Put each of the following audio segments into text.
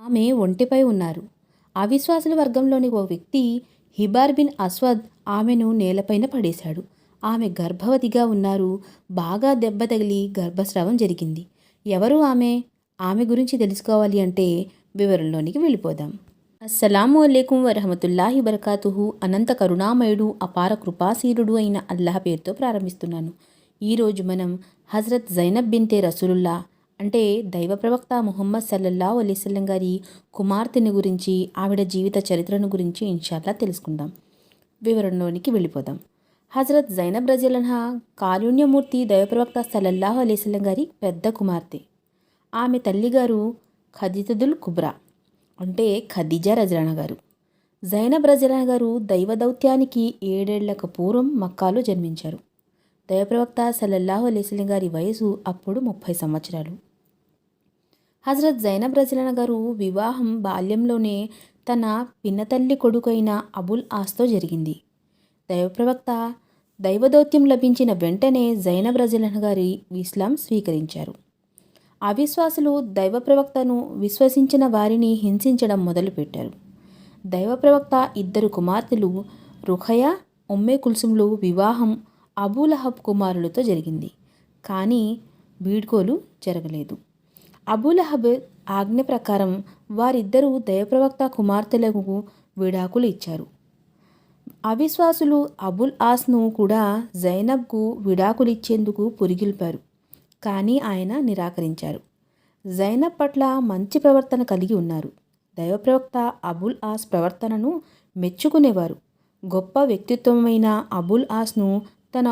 ఆమె ఒంటెపై ఉన్నారు. అవిశ్వాసుల వర్గంలోని ఓ వ్యక్తి హిబార్ బిన్ అస్వద్ ఆమెను నేలపైన పడేశాడు. ఆమె గర్భవతిగా ఉన్నారు. బాగా దెబ్బ తగిలి గర్భస్రావం జరిగింది. ఎవరు ఆమె? ఆమె గురించి తెలుసుకోవాలి అంటే వివరంలోనికి వెళ్ళిపోదాం. అస్సలాము అలైకుం వరహమతుల్లాహి బరకాతుహు. అనంత కరుణామయుడు, అపార కృపాశీలుడు అయిన అల్లాహ్ పేరుతో ప్రారంభిస్తున్నాను. ఈరోజు మనం హజరత్ జైనబ్ బిన్తే రసూలుల్లా అంటే దైవ ప్రవక్త ముహమ్మద్ సల్లల్లాహు అలైహి వసల్లం గారి కుమార్తెని గురించి, ఆవిడ జీవిత చరిత్రను గురించి ఇన్షాల్లా తెలుసుకుందాం. వివరంలోనికి వెళ్ళిపోదాం. హజరత్ జైనబ్ రజియల్లాహా కారుణ్యమూర్తి దైవ ప్రవక్త సల్లల్లాహు అలైహి వసల్లం గారి పెద్ద కుమార్తె. ఆమె తల్లిగారు ఖదీజతుల్ కుబ్రా అంటే ఖదీజా రజలానా గారు. జైనబ్ రజలానా గారు దైవ దౌత్యానికి 7 ఏళ్లకు పూర్వం మక్కాలో జన్మించారు. దైవప్రవక్త సల్లల్లాహు అలైహి వసల్లం గారి వయసు అప్పుడు 30 సంవత్సరాలు. హజరత్ జైనబ్ రజలానా గారు వివాహం బాల్యంలోనే తన పినతల్లి కొడుకైన అబుల్ ఆస్తో జరిగింది. దైవప్రవక్త దైవదౌత్యం లభించిన వెంటనే జైనబ్ రజలానా గారి ఇస్లాం స్వీకరించారు. అవిశ్వాసులు దైవ ప్రవక్తను విశ్వసించిన వారిని హింసించడం మొదలుపెట్టారు. దైవ ప్రవక్త 2 కుమార్తెలు రుఖయా, ఉమ్మే కుల్సుంలు వివాహం అబూలహబ్ కుమారులతో జరిగింది. కానీ వీడ్కోలు జరగలేదు. అబూలహబ్ ఆజ్ఞ ప్రకారం వారిద్దరూ దైవప్రవక్త కుమార్తెలకు విడాకులు ఇచ్చారు. అవిశ్వాసులు అబుల్ ఆస్ను కూడా జైనబ్కు విడాకులు ఇచ్చేందుకు పురిగిల్పారు. కానీ ఆయన నిరాకరించారు. జైనబ్ పట్ల మంచి ప్రవర్తన కలిగి ఉన్నారు. దైవప్రవక్త అబుల్ ఆస్ ప్రవర్తనను మెచ్చుకునేవారు. గొప్ప వ్యక్తిత్వమైన అబుల్ ఆస్ను తన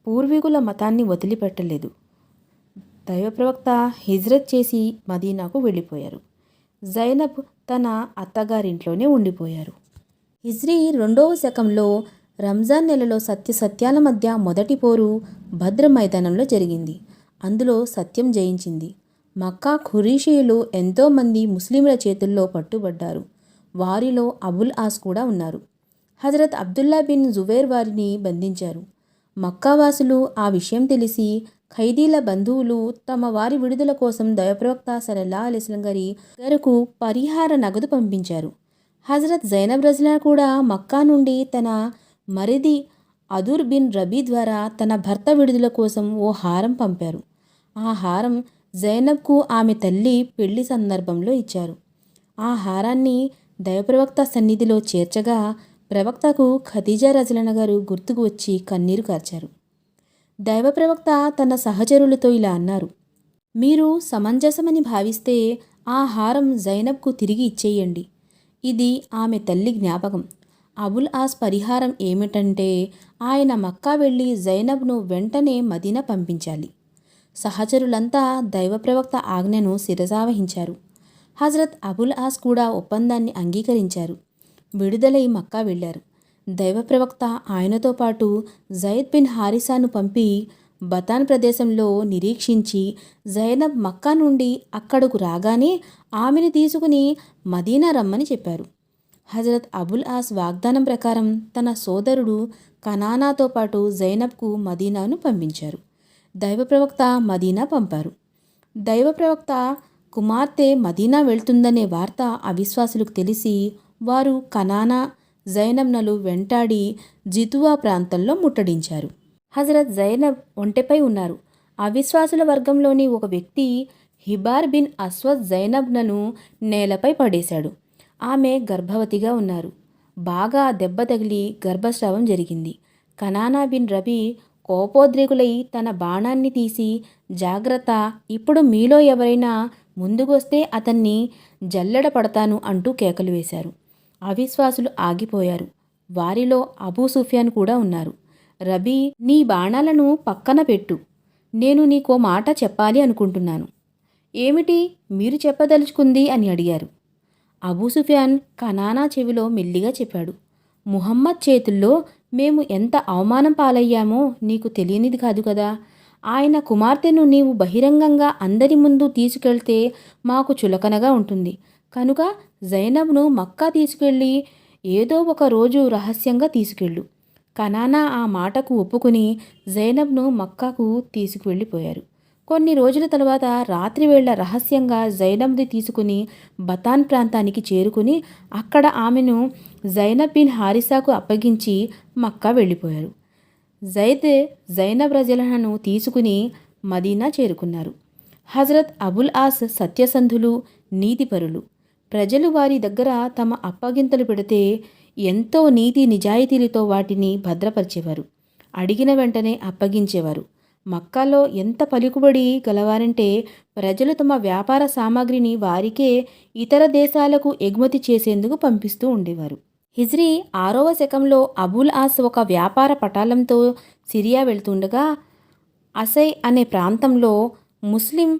పూర్వీకుల మతాన్ని వదిలిపెట్టలేదు. దైవప్రవక్త హిజ్రత్ చేసి మదీనాకు వెళ్ళిపోయారు. జైనబ్ తన అత్తగారింట్లోనే ఉండిపోయారు. హిజ్రీ 2వ శకంలో రంజాన్ నెలలో సత్యాల మధ్య మొదటి పోరు బద్ర్ మైదానంలో జరిగింది. అందులో సత్యం జయించింది. మక్కా ఖురీషీయులు ఎంతోమంది ముస్లింల చేతుల్లో పట్టుబడ్డారు. వారిలో అబుల్ ఆస్ కూడా ఉన్నారు. హజరత్ అబ్దుల్లా బిన్ జుబైర్ వారిని బంధించారు. మక్కావాసులు ఆ విషయం తెలిసి ఖైదీల బంధువులు తమ వారి విడుదల కోసం దైవప్రవక్త సల్లల్లాహు అలైహి వసల్లం గారి దగ్గరకు పరిహార నగదు పంపించారు. హజరత్ జైనబ్ రజలానా కూడా మక్కా నుండి తన మరిది అదుర్ బిన్ రబీ ద్వారా తన భర్త విడుదల కోసం ఓ హారం పంపారు. ఆ హారం జైనబ్కు ఆమె తల్లి పెళ్లి సందర్భంలో ఇచ్చారు. ఆ హారాన్ని దైవప్రవక్త సన్నిధిలో చేర్చగా ప్రవక్తకు ఖదీజా రజలానా గారు గుర్తుకు వచ్చి కన్నీరు కార్చారు. దైవప్రవక్త తన సహచరులతో ఇలా అన్నారు: మీరు సమంజసమని భావిస్తే ఆ హారం జైనబ్కు తిరిగి ఇచ్చేయండి. ఇది ఆమె తల్లి జ్ఞాపకం. అబుల్ ఆస్ పరిహారం ఏమిటంటే ఆయన మక్కా వెళ్ళి జైనబ్ను వెంటనే మదీనా పంపించాలి. సహచరులంతా దైవప్రవక్త ఆజ్ఞను శిరసావహించారు. హజరత్ అబుల్ ఆస్ కూడా ఒప్పందాన్ని అంగీకరించారు. విడుదలై మక్కా వెళ్ళారు. దైవప్రవక్త ఆయనతో పాటు జైద్ బిన్ హారిసాను పంపి బతాన్ ప్రదేశంలో నిరీక్షించి జైనబ్ మక్కా నుండి అక్కడకు రాగానే ఆమెను తీసుకుని మదీనా రమ్మని చెప్పారు. హజరత్ అబుల్ ఆస్ వాగ్దానం ప్రకారం తన సోదరుడు కనానాతో పాటు జైనబ్కు మదీనాను పంపించారు. దైవప్రవక్త మదీనా పంపారు. దైవప్రవక్త కుమార్తె మదీనా వెళ్తుందనే వార్త అవిశ్వాసులకు తెలిసి వారు కనానా, జైనబ్నలు వెంటాడి జితువా ప్రాంతంలో ముట్టడించారు. హజరత్ జైనబ్ ఒంటెపై ఉన్నారు. అవిశ్వాసుల వర్గంలోని ఒక వ్యక్తి హిబార్ బిన్ అస్వద్ జైనబ్నను నేలపై పడేశాడు. ఆమె గర్భవతిగా ఉన్నారు. బాగా దెబ్బ తగిలి గర్భస్రావం జరిగింది. కనానా బిన్ రబీ కోపోద్రేకులై తన బాణాన్ని తీసి, జాగ్రత్త, ఇప్పుడు మీలో ఎవరైనా ముందుకొస్తే అతన్ని జల్లెడ పడతాను అంటూ కేకలు వేశారు. అవిశ్వాసులు ఆగిపోయారు. వారిలో అబూ సుఫియాన్ కూడా ఉన్నారు. రబీ, నీ బాణాలను పక్కన పెట్టు. నేను నీకో మాట చెప్పాలి అనుకుంటున్నాను. ఏమిటి మీరు చెప్పదలుచుకుంది అని అడిగారు. అబూ సుఫియాన్ కనానా చెవిలో మెల్లిగా చెప్పాడు: ముహమ్మద్ చేతుల్లో మేము ఎంత అవమానం పాలయ్యామో నీకు తెలియనిది కాదు కదా. ఆయన కుమార్తెను నీవు బహిరంగంగా అందరి ముందు తీసుకెళ్తే మాకు చులకనగా ఉంటుంది. కనుక జైనబ్ను మక్కా తీసుకెళ్ళి ఏదో ఒక రోజు రహస్యంగా తీసుకెళ్ళు. కనానా ఆ మాటకు ఒప్పుకుని జైనబ్ను మక్కాకు తీసుకువెళ్ళిపోయారు. కొన్ని రోజుల తర్వాత రాత్రివేళ రహస్యంగా జైనబ్ని తీసుకుని బతాన్ ప్రాంతానికి చేరుకుని అక్కడ ఆమెను జైనబ్ బిన్ హారిసాకు అప్పగించి మక్కా వెళ్ళిపోయారు. జైనబ్ రజలను తీసుకుని మదీనా చేరుకున్నారు. హజరత్ అబుల్ ఆస్ సత్యసంధులు, నీతిపరులు. ప్రజలు వారి దగ్గర తమ అప్పగింతలు పెడితే ఎంతో నీతి నిజాయితీలతో వాటిని భద్రపరిచేవారు. అడిగిన వెంటనే అప్పగించేవారు. మక్కాలో ఎంత పలుకుబడి గలవారంటే ప్రజలు తమ వ్యాపార సామాగ్రిని వారికే ఇతర దేశాలకు ఎగుమతి చేసేందుకు పంపిస్తూ ఉండేవారు. హిజ్రీ 6వ శకంలో అబుల్ ఆస్ ఒక వ్యాపార పటాలంతో సిరియా వెళ్తుండగా అసై అనే ప్రాంతంలో ముస్లిం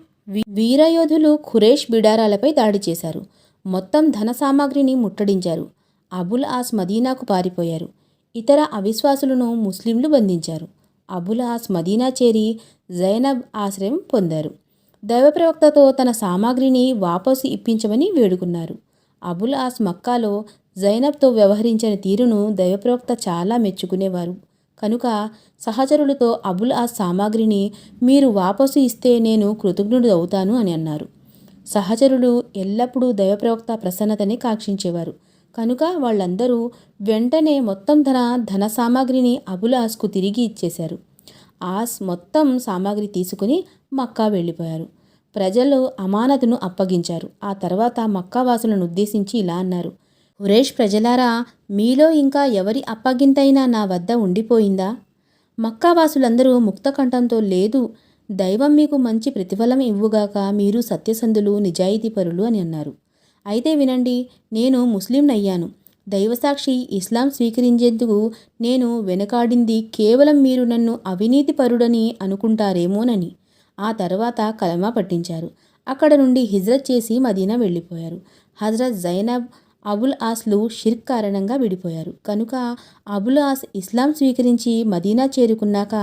వీరయోధులు ఖురేష్ బిడారాలపై దాడి చేశారు. మొత్తం ధన సామాగ్రిని ముట్టడించారు. అబుల్ ఆస్ మదీనాకు పారిపోయారు. ఇతర అవిశ్వాసులను ముస్లింలు బంధించారు. అబుల్ ఆస్ మదీనా చేరి జైనబ్ ఆశ్రయం పొందారు. దైవప్రవక్తతో తన సామాగ్రిని వాపసు ఇప్పించమని వేడుకున్నారు. అబుల్ ఆస్ మక్కాలో జైనబ్తో వ్యవహరించిన తీరును దైవప్రవక్త చాలా మెచ్చుకునేవారు. కనుక సహచరులతో అబుల్ ఆస్ సామాగ్రిని మీరు వాపసు ఇస్తే నేను కృతజ్ఞుడు అవుతాను అని అన్నారు. సహచరులు ఎల్లప్పుడూ దైవప్రవక్త ప్రసన్నతనే కాంక్షించేవారు. కనుక వాళ్ళందరూ వెంటనే మొత్తం ధన సామాగ్రిని అబుల్ ఆస్కు తిరిగి ఇచ్చేశారు. ఆస్ మొత్తం సామాగ్రి తీసుకుని మక్కా వెళ్ళిపోయారు. ప్రజలు అమానతును అప్పగించారు. ఆ తర్వాత మక్కావాసులను ఉద్దేశించి ఇలా అన్నారు: ఖురేష్ ప్రజలారా, మీలో ఇంకా ఎవరి అప్పగింతైనా నా వద్ద ఉండిపోయిందా? మక్కావాసులందరూ ముక్తకంఠంతో లేదు, దైవం మీకు మంచి ప్రతిఫలం ఇవ్వుగాక, మీరు సత్యసంధులు, నిజాయితీపరులు అని అన్నారు. అయితే వినండి, నేను ముస్లింనయ్యాను. దైవసాక్షి ఇస్లాం స్వీకరించేందుకు నేను వెనకాడింది కేవలం మీరు నన్ను అవినీతిపరుడని అనుకుంటారేమోనని. ఆ తర్వాత కలమా పట్టించారు. అక్కడ నుండి హిజ్రత్ చేసి మదీనా వెళ్ళిపోయారు. హజరత్ జైనబ్, అబుల్ ఆస్లు షిర్క్ కారణంగా విడిపోయారు. కనుక అబుల్ ఆస్ ఇస్లాం స్వీకరించి మదీనా చేరుకున్నాక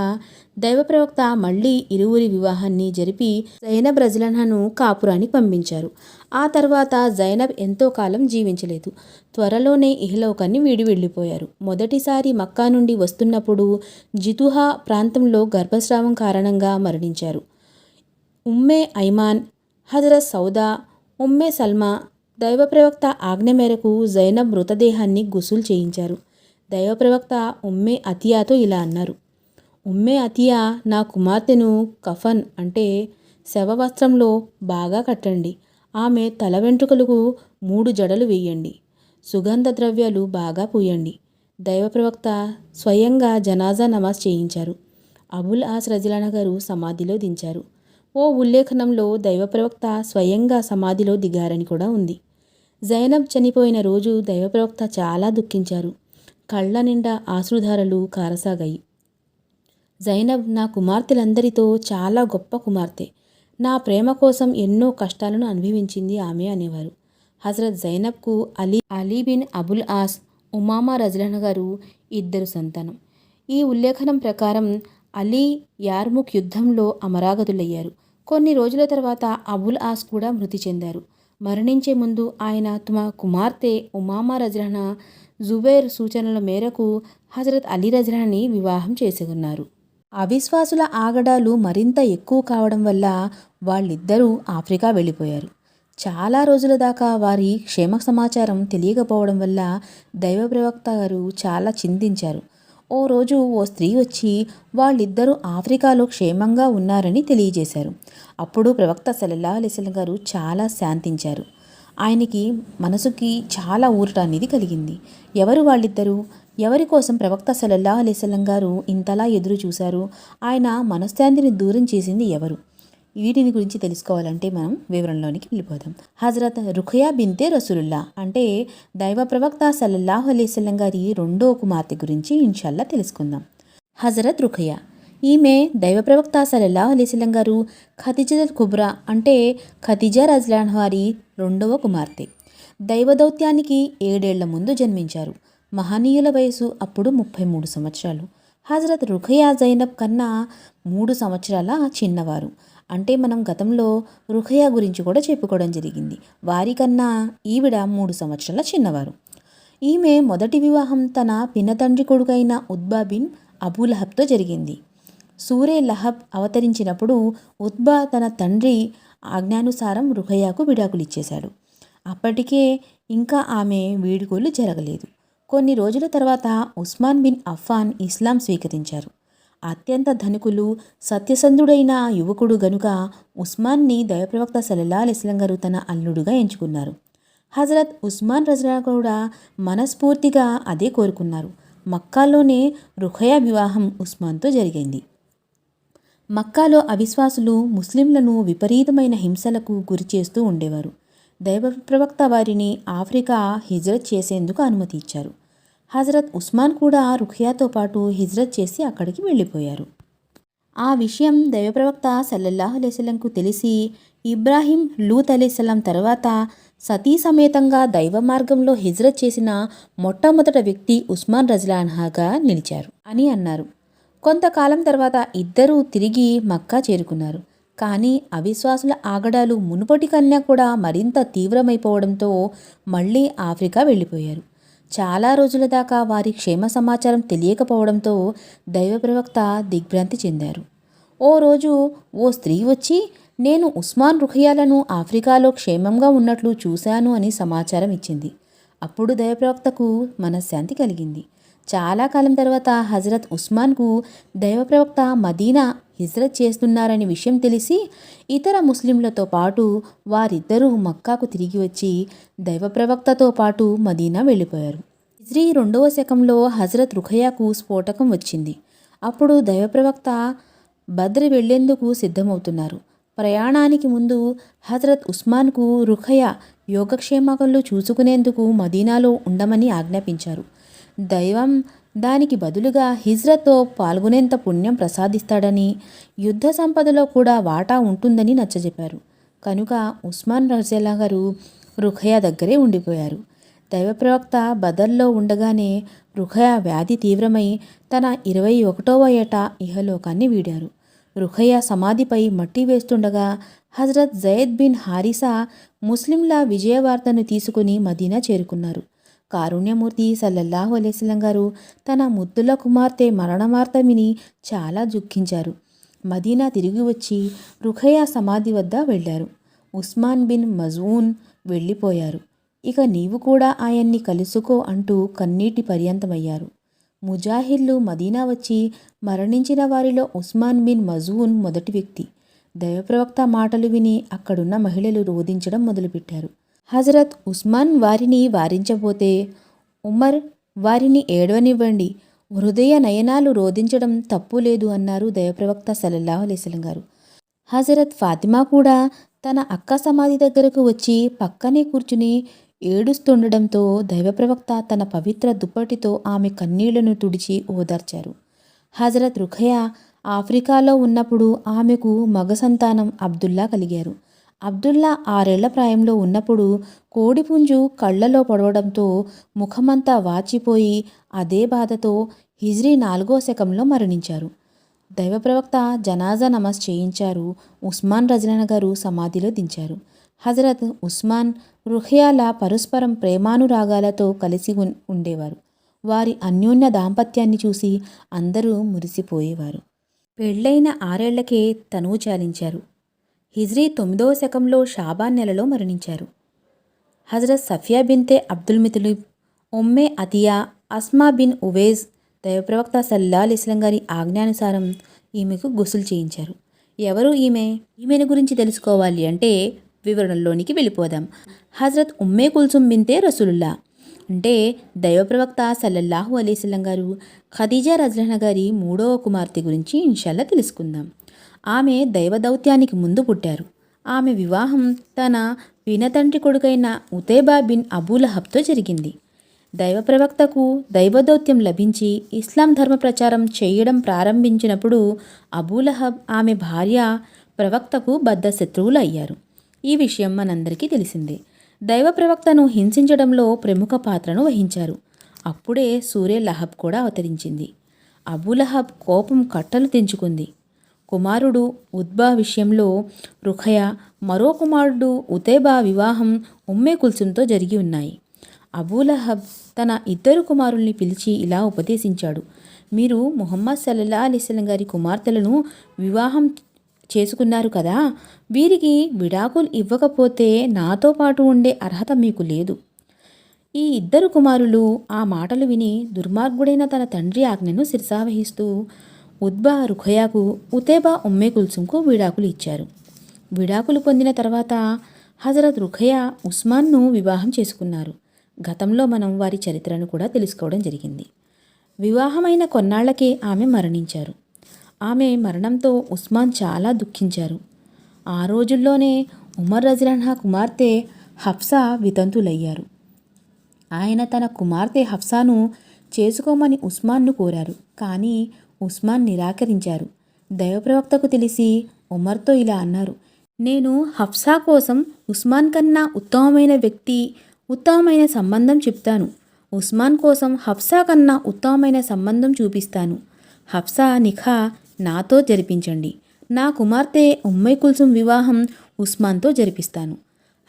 దైవప్రవక్త మళ్ళీ ఇరువురి వివాహాన్ని జరిపి జైనబ్ రజలను కాపురానికి పంపించారు. ఆ తర్వాత జైనబ్ ఎంతో కాలం జీవించలేదు. త్వరలోనే ఇహలోకాన్ని వీడి వెళ్ళిపోయారు. మొదటిసారి మక్కా నుండి వస్తున్నప్పుడు జితుహా ప్రాంతంలో గర్భస్రావం కారణంగా మరణించారు. ఉమ్మే ఐమాన్, హజరత్ సౌదా, ఉమ్మే సల్మా దైవప్రవక్త ఆజ్ఞ మేరకు జైనబ్ మృతదేహాన్ని గుసుల్ చేయించారు. దైవప్రవక్త ఉమ్మే అతియాతో ఇలా అన్నారు: ఉమ్మే అతియా, నా కుమార్తెను కఫన్ అంటే శవవస్త్రంలో బాగా కట్టండి. ఆమె తల వెంట్రుకలకు 3 జడలు వేయండి. సుగంధ ద్రవ్యాలు బాగా పూయండి. దైవప్రవక్త స్వయంగా జనాజా నమాజ్ చేయించారు. అబుల్ ఆస్ రజిలానా గారు సమాధిలో దించారు. ఓ ఉల్లేఖనంలో దైవప్రవక్త స్వయంగా సమాధిలో దిగారని కూడా ఉంది. జైనబ్ చనిపోయిన రోజు దైవప్రవక్త చాలా దుఃఖించారు. కళ్ళ నిండా ఆశ్రుధారలు కారసాగాయి. జైనబ్ నా కుమార్తెలందరితో చాలా గొప్ప కుమార్తె. నా ప్రేమ కోసం ఎన్నో కష్టాలను అనుభవించింది ఆమె అనేవారు. హజరత్ జైనబ్కు అలీ బిన్ అబుల్ ఆస్, ఉమామా రజిలానా గారు 2 సంతానం. ఈ ఉల్లేఖనం ప్రకారం అలీ యార్ముక్ యుద్ధంలో అమరాగతులయ్యారు. కొన్ని రోజుల తర్వాత అబుల్ ఆస్ కూడా మృతి చెందారు. మరణించే ముందు ఆయన తమ కుమార్తె ఉమామా రజిలానా జుబైర్ సూచనల మేరకు హజరత్ అలీ రజిలాని వివాహం చేసుకున్నారు. అవిశ్వాసుల ఆగడాలు మరింత ఎక్కువ కావడం వల్ల వాళ్ళిద్దరూ ఆఫ్రికా వెళ్ళిపోయారు. చాలా రోజుల దాకా వారి క్షేమ సమాచారం తెలియకపోవడం వల్ల దైవప్రవక్త గారు చాలా చింతించారు. ఓ రోజు ఓ స్త్రీ వచ్చి వాళ్ళిద్దరూ ఆఫ్రికాలో క్షేమంగా ఉన్నారని తెలియజేశారు. అప్పుడు ప్రవక్త సల్లల్లాహు అలైహి వసల్లం గారు చాలా శాంతించారు. ఆయనకి మనసుకి చాలా ఊరట అనేది కలిగింది. ఎవరు వాళ్ళిద్దరూ? ఎవరి కోసం ప్రవక్త సల్లల్లాహు అలైహి వసల్లం గారు ఇంతలా ఎదురు చూశారు? ఆయన మనశ్శాంతిని దూరం చేసింది ఎవరు? వీటిని గురించి తెలుసుకోవాలంటే మనం వివరంలోనికి వెళ్ళిపోదాం. హజరత్ రుఖయా బిన్తే రసూలుల్లా అంటే దైవ ప్రవక్త సల్లల్లాహు అలైహి వసల్లం గారి 2వ కుమార్తె గురించి ఇన్షాల్లా తెలుసుకుందాం. హజరత్ రుఖయా, ఈమె దైవ ప్రవక్త సల్లల్లాహు అలైహి వసల్లం గారు ఖదీజతుల్ కుబ్రా అంటే ఖదీజా రజియల్లాహు వారి 2వ కుమార్తె. దైవదౌత్యానికి 7 ఏళ్ల ముందు జన్మించారు. మహనీయుల వయసు అప్పుడు 33 సంవత్సరాలు. హజరత్ రుఖయా జైనబ్ కన్నా 3 సంవత్సరాల చిన్నవారు. అంటే మనం గతంలో రుఖయా గురించి కూడా చెప్పుకోవడం జరిగింది. వారికన్నా ఈవిడ 3 సంవత్సరాల చిన్నవారు. ఈమె మొదటి వివాహం తన పినతండ్రి కొడుకైన ఉద్బా బిన్ అబూలహబ్తో జరిగింది. సూరే లహబ్ అవతరించినప్పుడు ఉత్బా తన తండ్రి ఆజ్ఞానుసారం రుఖయ్యకు విడాకులిచ్చేశాడు. అప్పటికే ఇంకా ఆమె వీడుకోలు జరగలేదు. కొన్ని రోజుల తర్వాత ఉస్మాన్ బిన్ అఫ్ఫాన్ ఇస్లాం స్వీకరించారు. అత్యంత ధనికులు, సత్యసంధుడైన యువకుడు గనుక ఉస్మాన్ని దైవప్రవక్త సల్లల్లాహు అలైహి వసల్లం గారు తన అల్లుడుగా ఎంచుకున్నారు. హజరత్ ఉస్మాన్ రజల్లాహు కూడా మనస్ఫూర్తిగా అదే కోరుకున్నారు. మక్కాలోనే రుఖయ్య వివాహం ఉస్మాన్తో జరిగింది. మక్కాలో అవిశ్వాసులు ముస్లింలను విపరీతమైన హింసలకు గురి చేస్తూ ఉండేవారు. దైవ ప్రవక్త వారిని ఆఫ్రికా హిజ్రత్ చేసేందుకు అనుమతి ఇచ్చారు. హజరత్ ఉస్మాన్ కూడా రుఖియాతో పాటు హిజ్రత్ చేసి అక్కడికి వెళ్ళిపోయారు. ఆ విషయం దైవప్రవక్త సల్లల్లాహు అలైహి వసల్లంకు తెలిసి ఇబ్రాహీం, లూత్ అలైహిస్సలాం తర్వాత సతీ సమేతంగా దైవ మార్గంలో హిజ్రత్ చేసిన మొట్టమొదటి వ్యక్తి ఉస్మాన్ రజల్లాహుగా నిలిచారు అని అన్నారు. కొంతకాలం తర్వాత ఇద్దరూ తిరిగి మక్కా చేరుకున్నారు. కానీ అవిశ్వాసుల ఆగడాలు మునుపటి కన్నా కూడా మరింత తీవ్రమైపోవడంతో మళ్ళీ ఆఫ్రికా వెళ్ళిపోయారు. చాలా రోజుల దాకా వారి క్షేమ సమాచారం తెలియకపోవడంతో దైవ ప్రవక్త దిగ్భ్రాంతి చెందారు. ఓ రోజు ఓ స్త్రీ వచ్చి, నేను ఉస్మాన్ రుఖియాలను ఆఫ్రికాలో క్షేమంగా ఉన్నట్లు చూశాను అని సమాచారం ఇచ్చింది. అప్పుడు దైవప్రవక్తకు మనశ్శాంతి కలిగింది. చాలా కాలం తర్వాత హజరత్ ఉస్మాన్కు దైవప్రవక్త మదీనా హిజ్రత్ చేస్తున్నారనే విషయం తెలిసి ఇతర ముస్లింలతో పాటు వారిద్దరూ మక్కాకు తిరిగి వచ్చి దైవప్రవక్తతో పాటు మదీనా వెళ్ళిపోయారు. హిజ్రీ 2వ శకంలో హజరత్ రుఖయ్యకు స్ఫోటకం వచ్చింది. అప్పుడు దైవప్రవక్త బద్ర్ వెళ్లేందుకు సిద్ధమవుతున్నారు. ప్రయాణానికి ముందు హజరత్ ఉస్మాన్కు రుఖయ్య యోగక్షేమాలు చూసుకునేందుకు మదీనాలో ఉండమని ఆజ్ఞాపించారు. దైవం దానికి బదులుగా హిజ్రత్తో పాల్గొనేంత పుణ్యం ప్రసాదిస్తాడని, యుద్ధ సంపదలో కూడా వాటా ఉంటుందని నచ్చజెప్పారు. కనుక ఉస్మాన్ రజల్లాహు గారు రుఖయ్య దగ్గరే ఉండిపోయారు. దైవప్రవక్త బదర్లో ఉండగానే రుఖయ్య వ్యాధి తీవ్రమై తన 21వ ఏట ఇహలోకాన్ని వీడారు. రుఖయ్య సమాధిపై మట్టి వేస్తుండగా హజరత్ జయద్ బిన్ హారిసా ముస్లింల విజయవార్తను తీసుకుని మదీనా చేరుకున్నారు. కారుణ్యమూర్తి సల్లల్లాహు అలైహి వసల్లం గారు తన ముద్దుల కుమార్తె మరణవార్త విని చాలా దుఃఖించారు. మదీనా తిరిగి వచ్చి రుఖయ్య సమాధి వద్ద వెళ్ళారు. ఉస్మాన్ బిన్ మజూన్ వెళ్ళిపోయారు. ఇక నీవు కూడా ఆయన్ని కలుసుకో అంటూ కన్నీటి పర్యంతమయ్యారు. ముజాహిర్లు మదీనా వచ్చి మరణించిన వారిలో ఉస్మాన్ బిన్ మజూన్ మొదటి వ్యక్తి. దైవప్రవక్త మాటలు విని అక్కడున్న మహిళలు రోధించడం మొదలుపెట్టారు. హజరత్ ఉస్మాన్ వారిని వారించబోతే ఉమర్ వారిని ఏడవనివ్వండి, హృదయ నయనాలు రోధించడం తప్పు లేదు అన్నారు దైవప్రవక్త సల్లల్లాహు అలైహి వసల్లం గారు. హజరత్ ఫాతిమా కూడా తన అక్క సమాధి దగ్గరకు వచ్చి పక్కనే కూర్చుని ఏడుస్తుండడంతో దైవప్రవక్త తన పవిత్ర దుప్పటితో ఆమె కన్నీళ్లను తుడిచి ఓదార్చారు. హజరత్ రుఖయ్య ఆఫ్రికాలో ఉన్నప్పుడు ఆమెకు మగ సంతానం అబ్దుల్లా కలిగారు. అబ్దుల్లా 6 ఏళ్ల ప్రాయంలో ఉన్నప్పుడు కోడిపుంజు కళ్లలో పడవడంతో ముఖమంతా వాచిపోయి అదే బాధతో హిజ్రీ 4వ శకంలో మరణించారు. దైవప్రవక్త జనాజా నమాజ్ చేయించారు. ఉస్మాన్ రజల్లాహు గారు సమాధిలో దించారు. హజరత్ ఉస్మాన్ రుఖియాల పరస్పరం ప్రేమానురాగాలతో కలిసి ఉండేవారు. వారి అన్యోన్య దాంపత్యాన్ని చూసి అందరూ మురిసిపోయేవారు. పెళ్ళైన 6 ఏళ్లకే తనువు చాలించారు. హిజ్రీ 9వ శకంలో షాబాన్ నెలలో మరణించారు. హజరత్ సఫియా బిన్తే అబ్దుల్ ముతలిబ్, ఉమ్మే అతియా, అస్మా బిన్ ఉవేజ్ దైవప్రవక్త సల్లల్లాహు అలైహి వసల్లం గారి ఆజ్ఞానుసారం ఈమెకు గుసులు చేయించారు. ఎవరు ఈమెను గురించి తెలుసుకోవాలి అంటే వివరణలోనికి వెళ్ళిపోదాం. హజరత్ ఉమ్మే కుల్సుమ్ బిన్తే రసూలుల్లా అంటే దైవప్రవక్త సల్లల్లాహు అలైహి వసల్లం గారు ఖదీజా రజల్లాహు గారి 3వ కుమార్తె గురించి ఇన్షాల్లా తెలుసుకుందాం. ఆమె దైవ దౌత్యానికి ముందు పుట్టారు. ఆమె వివాహం తన పినతండ్రి కొడుకైన ఉతైబా బిన్ అబూలహబ్తో జరిగింది. దైవ ప్రవక్తకు దైవదౌత్యం లభించి ఇస్లాం ధర్మ ప్రచారం చేయడం ప్రారంభించినప్పుడు అబూలహబ్ ఆమె భార్య ప్రవక్తకు బద్ధ శత్రువులు అయ్యారు. ఈ విషయం మనందరికీ తెలిసిందే. దైవ ప్రవక్తను హింసించడంలో ప్రముఖ పాత్రను వహించారు. అప్పుడే సూరే లహబ్ కూడా అవతరించింది. అబూలహబ్ కోపం కట్టలు తెంచుకుంది. కుమారుడు ఉత్బా విషయంలో రుఖయ, మరో కుమారుడు ఉతైబా వివాహం ఉమ్మే కుల్సుమ్తో జరిగి ఉన్నాయి. అబూలహబ్ తన 2 కుమారుల్ని పిలిచి ఇలా ఉపదేశించాడు: మీరు ముహమ్మద్ సల్లల్లాహు అలైహి వసల్లం గారి కుమార్తెలను వివాహం చేసుకున్నారు కదా, వీరికి విడాకులు ఇవ్వకపోతే నాతో పాటు ఉండే అర్హత మీకు లేదు. ఈ ఇద్దరు కుమారులు ఆ మాటలు విని దుర్మార్గుడైన తన తండ్రి ఆజ్ఞను శిరసావహిస్తూ ఉత్బా రుఖయాకు, ఉతేబా ఉమ్మే కుల్సుంకు విడాకులు ఇచ్చారు. విడాకులు పొందిన తర్వాత హజరత్ రుఖయా ఉస్మాన్ను వివాహం చేసుకున్నారు. గతంలో మనం వారి చరిత్రను కూడా తెలుసుకోవడం జరిగింది. వివాహమైన కొన్నాళ్లకే ఆమె మరణించారు. ఆమె మరణంతో ఉస్మాన్ చాలా దుఃఖించారు. ఆ రోజుల్లోనే ఉమర్ రజియల్లాహు కుమార్తె హఫ్సా వితంతులయ్యారు. ఆయన తన కుమార్తె హఫ్సాను చేసుకోమని ఉస్మాన్ను కోరారు. కానీ ఉస్మాన్ నిరాకరించారు. దైవప్రవక్తకు తెలిసి ఉమర్తో ఇలా అన్నారు: నేను హఫ్సా కోసం ఉస్మాన్ కన్నా ఉత్తమమైన వ్యక్తి, ఉత్తమమైన సంబంధం చెప్తాను. ఉస్మాన్ కోసం హఫ్సా కన్నా ఉత్తమమైన సంబంధం చూపిస్తాను. హఫ్సా నిఖా నాతో జరిపించండి. నా కుమార్తె ఉమ్మే కుల్సుం వివాహం ఉస్మాన్తో జరిపిస్తాను.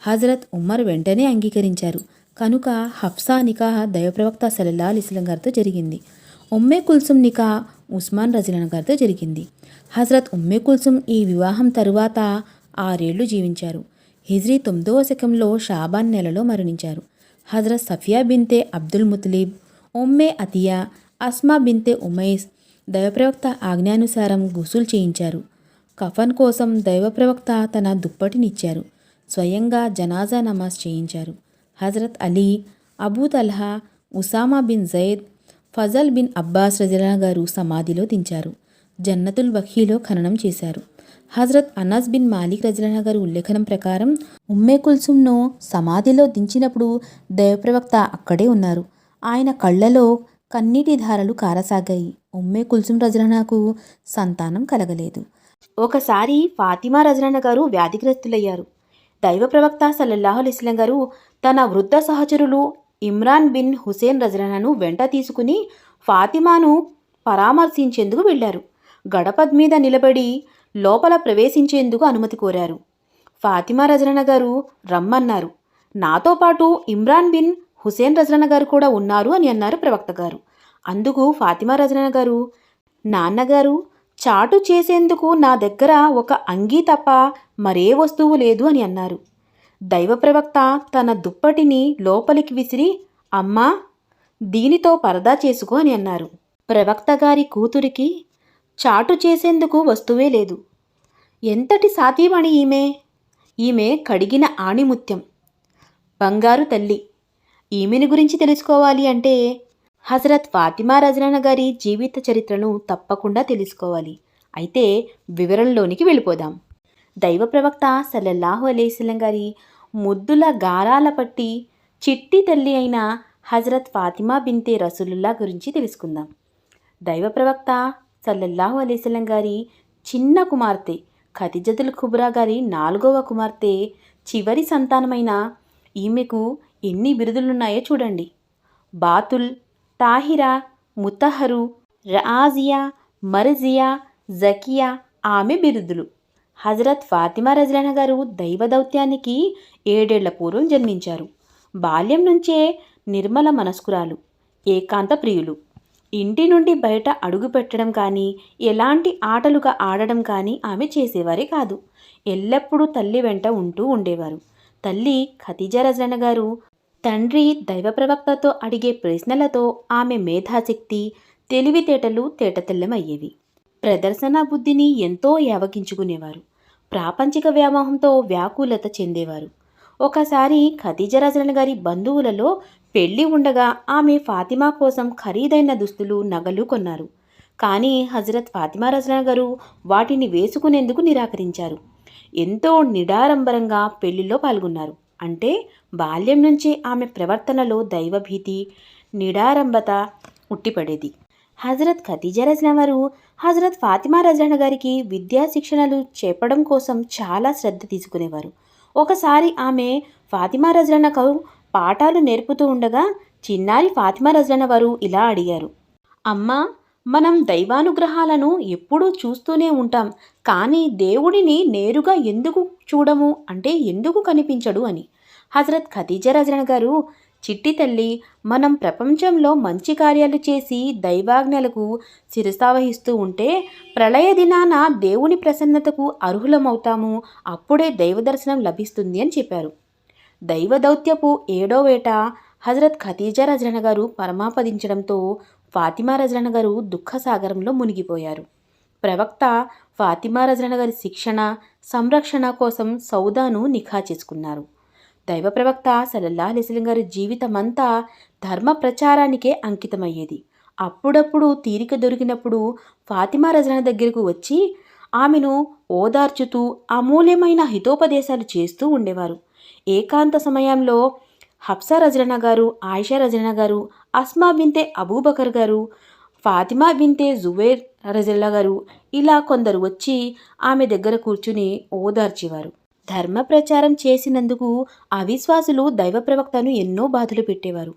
హజరత్ ఉమర్ వెంటనే అంగీకరించారు. కనుక హఫ్సా నికా దైవప్రవక్త సల్లల్లాహు అలైహి వసల్లం గారితో జరిగింది. ఉమ్మే కుల్సుం నికా ఉస్మాన్ రజియల్లాహు గారితో జరిగింది. హజరత్ ఉమ్మే కుల్సుం ఈ వివాహం తరువాత 6 ఏళ్లు జీవించారు. హిజ్రీ 9వ శకంలో షాబాన్ నెలలో మరణించారు. హజరత్ సఫియా బిన్తే అబ్దుల్ ముతలిబ్, ఉమ్మే అతియా, అస్మా బిన్తే ఉమైస్ దైవప్రవక్త ఆజ్ఞానుసారం గుసుల్ చేయించారు. కఫన్ కోసం దైవప్రవక్త తన దుప్పటినిచ్చారు. స్వయంగా జనాజా నమాజ్ చేయించారు. హజరత్ Ali, Abu Talha, Usama bin Zaid, Fazal bin Abbas రజియల్లాహు గారు సమాధిలో దించారు. జన్నతుల్ బఖీలో ఖననం చేశారు. హజరత్ అనస్ బిన్ మాలిక్ రజియల్లాహు గారు ఉల్లేఖనం ప్రకారం ఉమ్మే కుల్సుంను సమాధిలో దించినప్పుడు దైవప్రవక్త అక్కడే ఉన్నారు. ఆయన కళ్ళలో కన్నీటి ధారలు కారసాగాయి. ఉమ్మే కుల్సుం రజియల్లాహుకు సంతానం కలగలేదు. ఒకసారి ఫాతిమా రజియల్లాహు గారు వ్యాధిగ్రస్తులయ్యారు. దైవప్రవక్త సల్లల్లాహు అలైహి వసల్లం గారు తన వృద్ధ సహచరులు ఇమ్రాన్ బిన్ హుసేన్ రజియల్లాహును వెంట తీసుకుని ఫాతిమాను పరామర్శించేందుకు వెళ్లారు. గడప మీద నిలబడి లోపల ప్రవేశించేందుకు అనుమతి కోరారు. ఫాతిమా రజియల్లాహు గారు రమ్మన్నారు. నాతో పాటు ఇమ్రాన్ బిన్ హుసేన్ రజియల్లాహు గారు కూడా ఉన్నారు అని అన్నారు ప్రవక్త గారు. అందుకు ఫాతిమా రజియల్లాహు గారు, నాన్నగారు, చాటు చేసేందుకు నా దగ్గర ఒక అంగీ తప్ప మరే వస్తువు లేదు అని అన్నారు. దైవప్రవక్త తన దుప్పటిని లోపలికి విసిరి, అమ్మా, దీనితో పరదా చేసుకో అని అన్నారు. ప్రవక్త గారి కూతురికి చాటు చేసేందుకు వస్తువే లేదు. ఎంతటి సాధ్యమణి ఈమె కడిగిన ఆణిముత్యం, బంగారు తల్లి. ఈమెను గురించి తెలుసుకోవాలి అంటే హజరత్ ఫాతిమా రజియల్లాహు గారి జీవిత చరిత్రను తప్పకుండా తెలుసుకోవాలి. అయితే వివరంలోనికి వెళ్ళిపోదాం. దైవప్రవక్త సల్లల్లాహు అలైహి వసల్లం గారి ముద్దుల గారాల పట్టి చిట్టి తల్లి అయిన హజరత్ ఫాతిమా బిన్తే రసూలుల్లా గురించి తెలుసుకుందాం. దైవప్రవక్త సల్లల్లాహు అలైహి వసల్లం గారి చిన్న కుమార్తె ఖదీజతుల్ కుబ్రా గారి 4వ కుమార్తె, చివరి సంతానమైన ఈమెకు ఎన్ని బిరుదులున్నాయో చూడండి. బాతుల్, తాహిరా, ముతహరు, రాజియా, మర్జియా, జకియా ఆమె బిరుదులు. హజరత్ ఫాతిమా రజియల్లాహు గారు దైవ దౌత్యానికి 7 ఏళ్ల పూర్వం జన్మించారు. బాల్యం నుంచే నిర్మల మనస్కురాలు, ఏకాంత ప్రియులు. ఇంటి నుండి బయట అడుగు పెట్టడం కానీ, ఎలాంటి ఆటలుగా ఆడడం కానీ ఆమె చేసేవారే కాదు. ఎల్లప్పుడూ తల్లి వెంట ఉంటూ ఉండేవారు. తల్లి ఖదీజా రజియల్లాహు గారు తండ్రి దైవప్రవక్తతో అడిగే ప్రశ్నలతో ఆమె మేధాశక్తి, తెలివితేటలు తేటతెల్లమయ్యేవి. ప్రదర్శన బుద్ధిని ఎంతో యావగించుకునేవారు. ప్రాపంచిక వ్యామోహంతో వ్యాకులత చెందేవారు. ఒకసారి ఖదీజా రజియల్లాహు గారి బంధువులలో పెళ్లి ఉండగా ఆమె ఫాతిమా కోసం ఖరీదైన దుస్తులు, నగలు కొన్నారు. కానీ హజరత్ ఫాతిమా రజియల్లాహు గారు వాటిని వేసుకునేందుకు నిరాకరించారు. ఎంతో నిడారంబరంగా పెళ్లిలో పాల్గొన్నారు. అంటే బాల్యం నుంచి ఆమె ప్రవర్తనలో దైవభీతి, నిడారంబత ఉట్టిపడేది. హజరత్ ఖదీజా రజియల్లాహు గారు హజరత్ ఫాతిమా రజియల్లాహు గారికి విద్యా శిక్షణలు చెప్పడం కోసం చాలా శ్రద్ధ తీసుకునేవారు. ఒకసారి ఆమె ఫాతిమా రజియల్లాహు గారు పాఠాలు నేర్పుతూ ఉండగా చిన్నారి ఫాతిమా రజియల్లాహు గారు ఇలా అడిగారు: అమ్మా, మనం దైవానుగ్రహాలను ఎప్పుడూ చూస్తూనే ఉంటాం, కానీ దేవుడిని నేరుగా ఎందుకు చూడము, అంటే ఎందుకు కనిపించడు అని. హజరత్ ఖదీజా రజియల్లాహు గారు చిట్టి తల్లి, మనం ప్రపంచంలో మంచి కార్యాలు చేసి దైవాజ్ఞలకు శిరసావహిస్తూ ఉంటే ప్రళయ దినాన దేవుని ప్రసన్నతకు అర్హులమవుతాము. అప్పుడే దైవ దర్శనం లభిస్తుంది అని చెప్పారు. దైవ దౌత్యపు 7వ ఏట హజరత్ ఖదీజా రజరణ గారు పరమాపదించడంతో ఫాతిమా రజరణ గారు దుఃఖసాగరంలో మునిగిపోయారు. ప్రవక్త ఫాతిమా రజరణ గారి శిక్షణ, సంరక్షణ కోసం సౌదాను నిఖా చేసుకున్నారు. దైవ ప్రవక్త సల్లల్లాహు అలైహి వసల్లం గారి జీవితమంతా ధర్మ ప్రచారానికే అంకితమయ్యేది. అప్పుడప్పుడు తీరిక దొరికినప్పుడు ఫాతిమా రజరణ దగ్గరకు వచ్చి ఆమెను ఓదార్చుతూ అమూల్యమైన హితోపదేశాలు చేస్తూ ఉండేవారు. ఏకాంత సమయంలో హఫ్సా రజరణ గారు, ఆయిషా రజరణ గారు, అస్మా బింతే అబూబకర్ గారు, ఫాతిమా బింతే జుబైర్ రజల్లా గారు ఇలా కొందరు వచ్చి ఆమె దగ్గర కూర్చుని ఓదార్చేవారు. ధర్మ ప్రచారం చేసినందుకు అవిశ్వాసులు దైవ ప్రవక్తను ఎన్నో బాధలు పెట్టేవారు.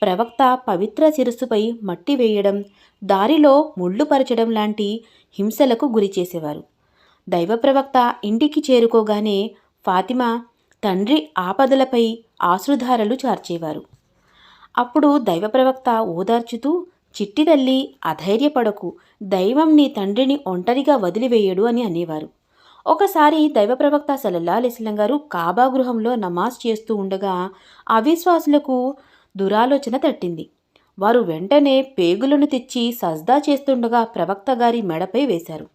ప్రవక్త పవిత్ర శిరస్సుపై మట్టి వేయడం, దారిలో ముళ్ళు పరచడం లాంటి హింసలకు గురి చేసేవారు. దైవ ప్రవక్త ఇంటికి చేరుకోగానే ఫాతిమా తండ్రి ఆపదలపై ఆశ్రుధారలు చార్చేవారు. అప్పుడు దైవ ప్రవక్త ఓదార్చుతూ, చిట్టి తల్లి, అధైర్యపడకు, దైవం నీ తండ్రిని ఒంటరిగా వదిలివేయడు అని అనేవారు. ఒకసారి దైవ ప్రవక్త సల్లల్లాహు అలైహి వసల్లం గారు కాబా గృహంలో నమాజ్ చేస్తూ ఉండగా అవిశ్వాసులకు దురాలోచన తట్టింది. వారు వెంటనే పేగులను తెచ్చి సజ్దా చేస్తుండగా ప్రవక్త గారి మెడపై వేశారు.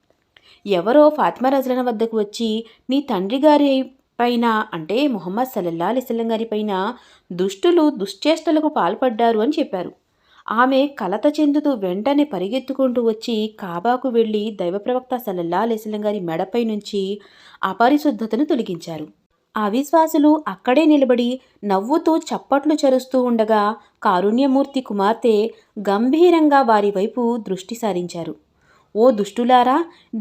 ఎవరో ఫాతిమా రజరణ వద్దకు వచ్చి, నీ తండ్రి గారి పైన అంటే ముహమ్మద్ సల్లల్లాహు అలైహి వసల్లం గారి పైన దుష్టులు దుశ్చేష్టలకు పాల్పడ్డారు అని చెప్పారు. ఆమె కలత చెందుతూ వెంటనే పరిగెత్తుకుంటూ వచ్చి కాబాకు వెళ్ళి దైవ ప్రవక్త సల్లల్లాహు అలైహి వసల్లం గారి మెడపై నుంచి అపరిశుద్ధతను తొలగించారు. అవిశ్వాసులు అక్కడే నిలబడి నవ్వుతూ చప్పట్లు చరుస్తూ ఉండగా కారుణ్యమూర్తి కుమార్తె గంభీరంగా వారి వైపు దృష్టి సారించారు. ఓ దుష్టులారా,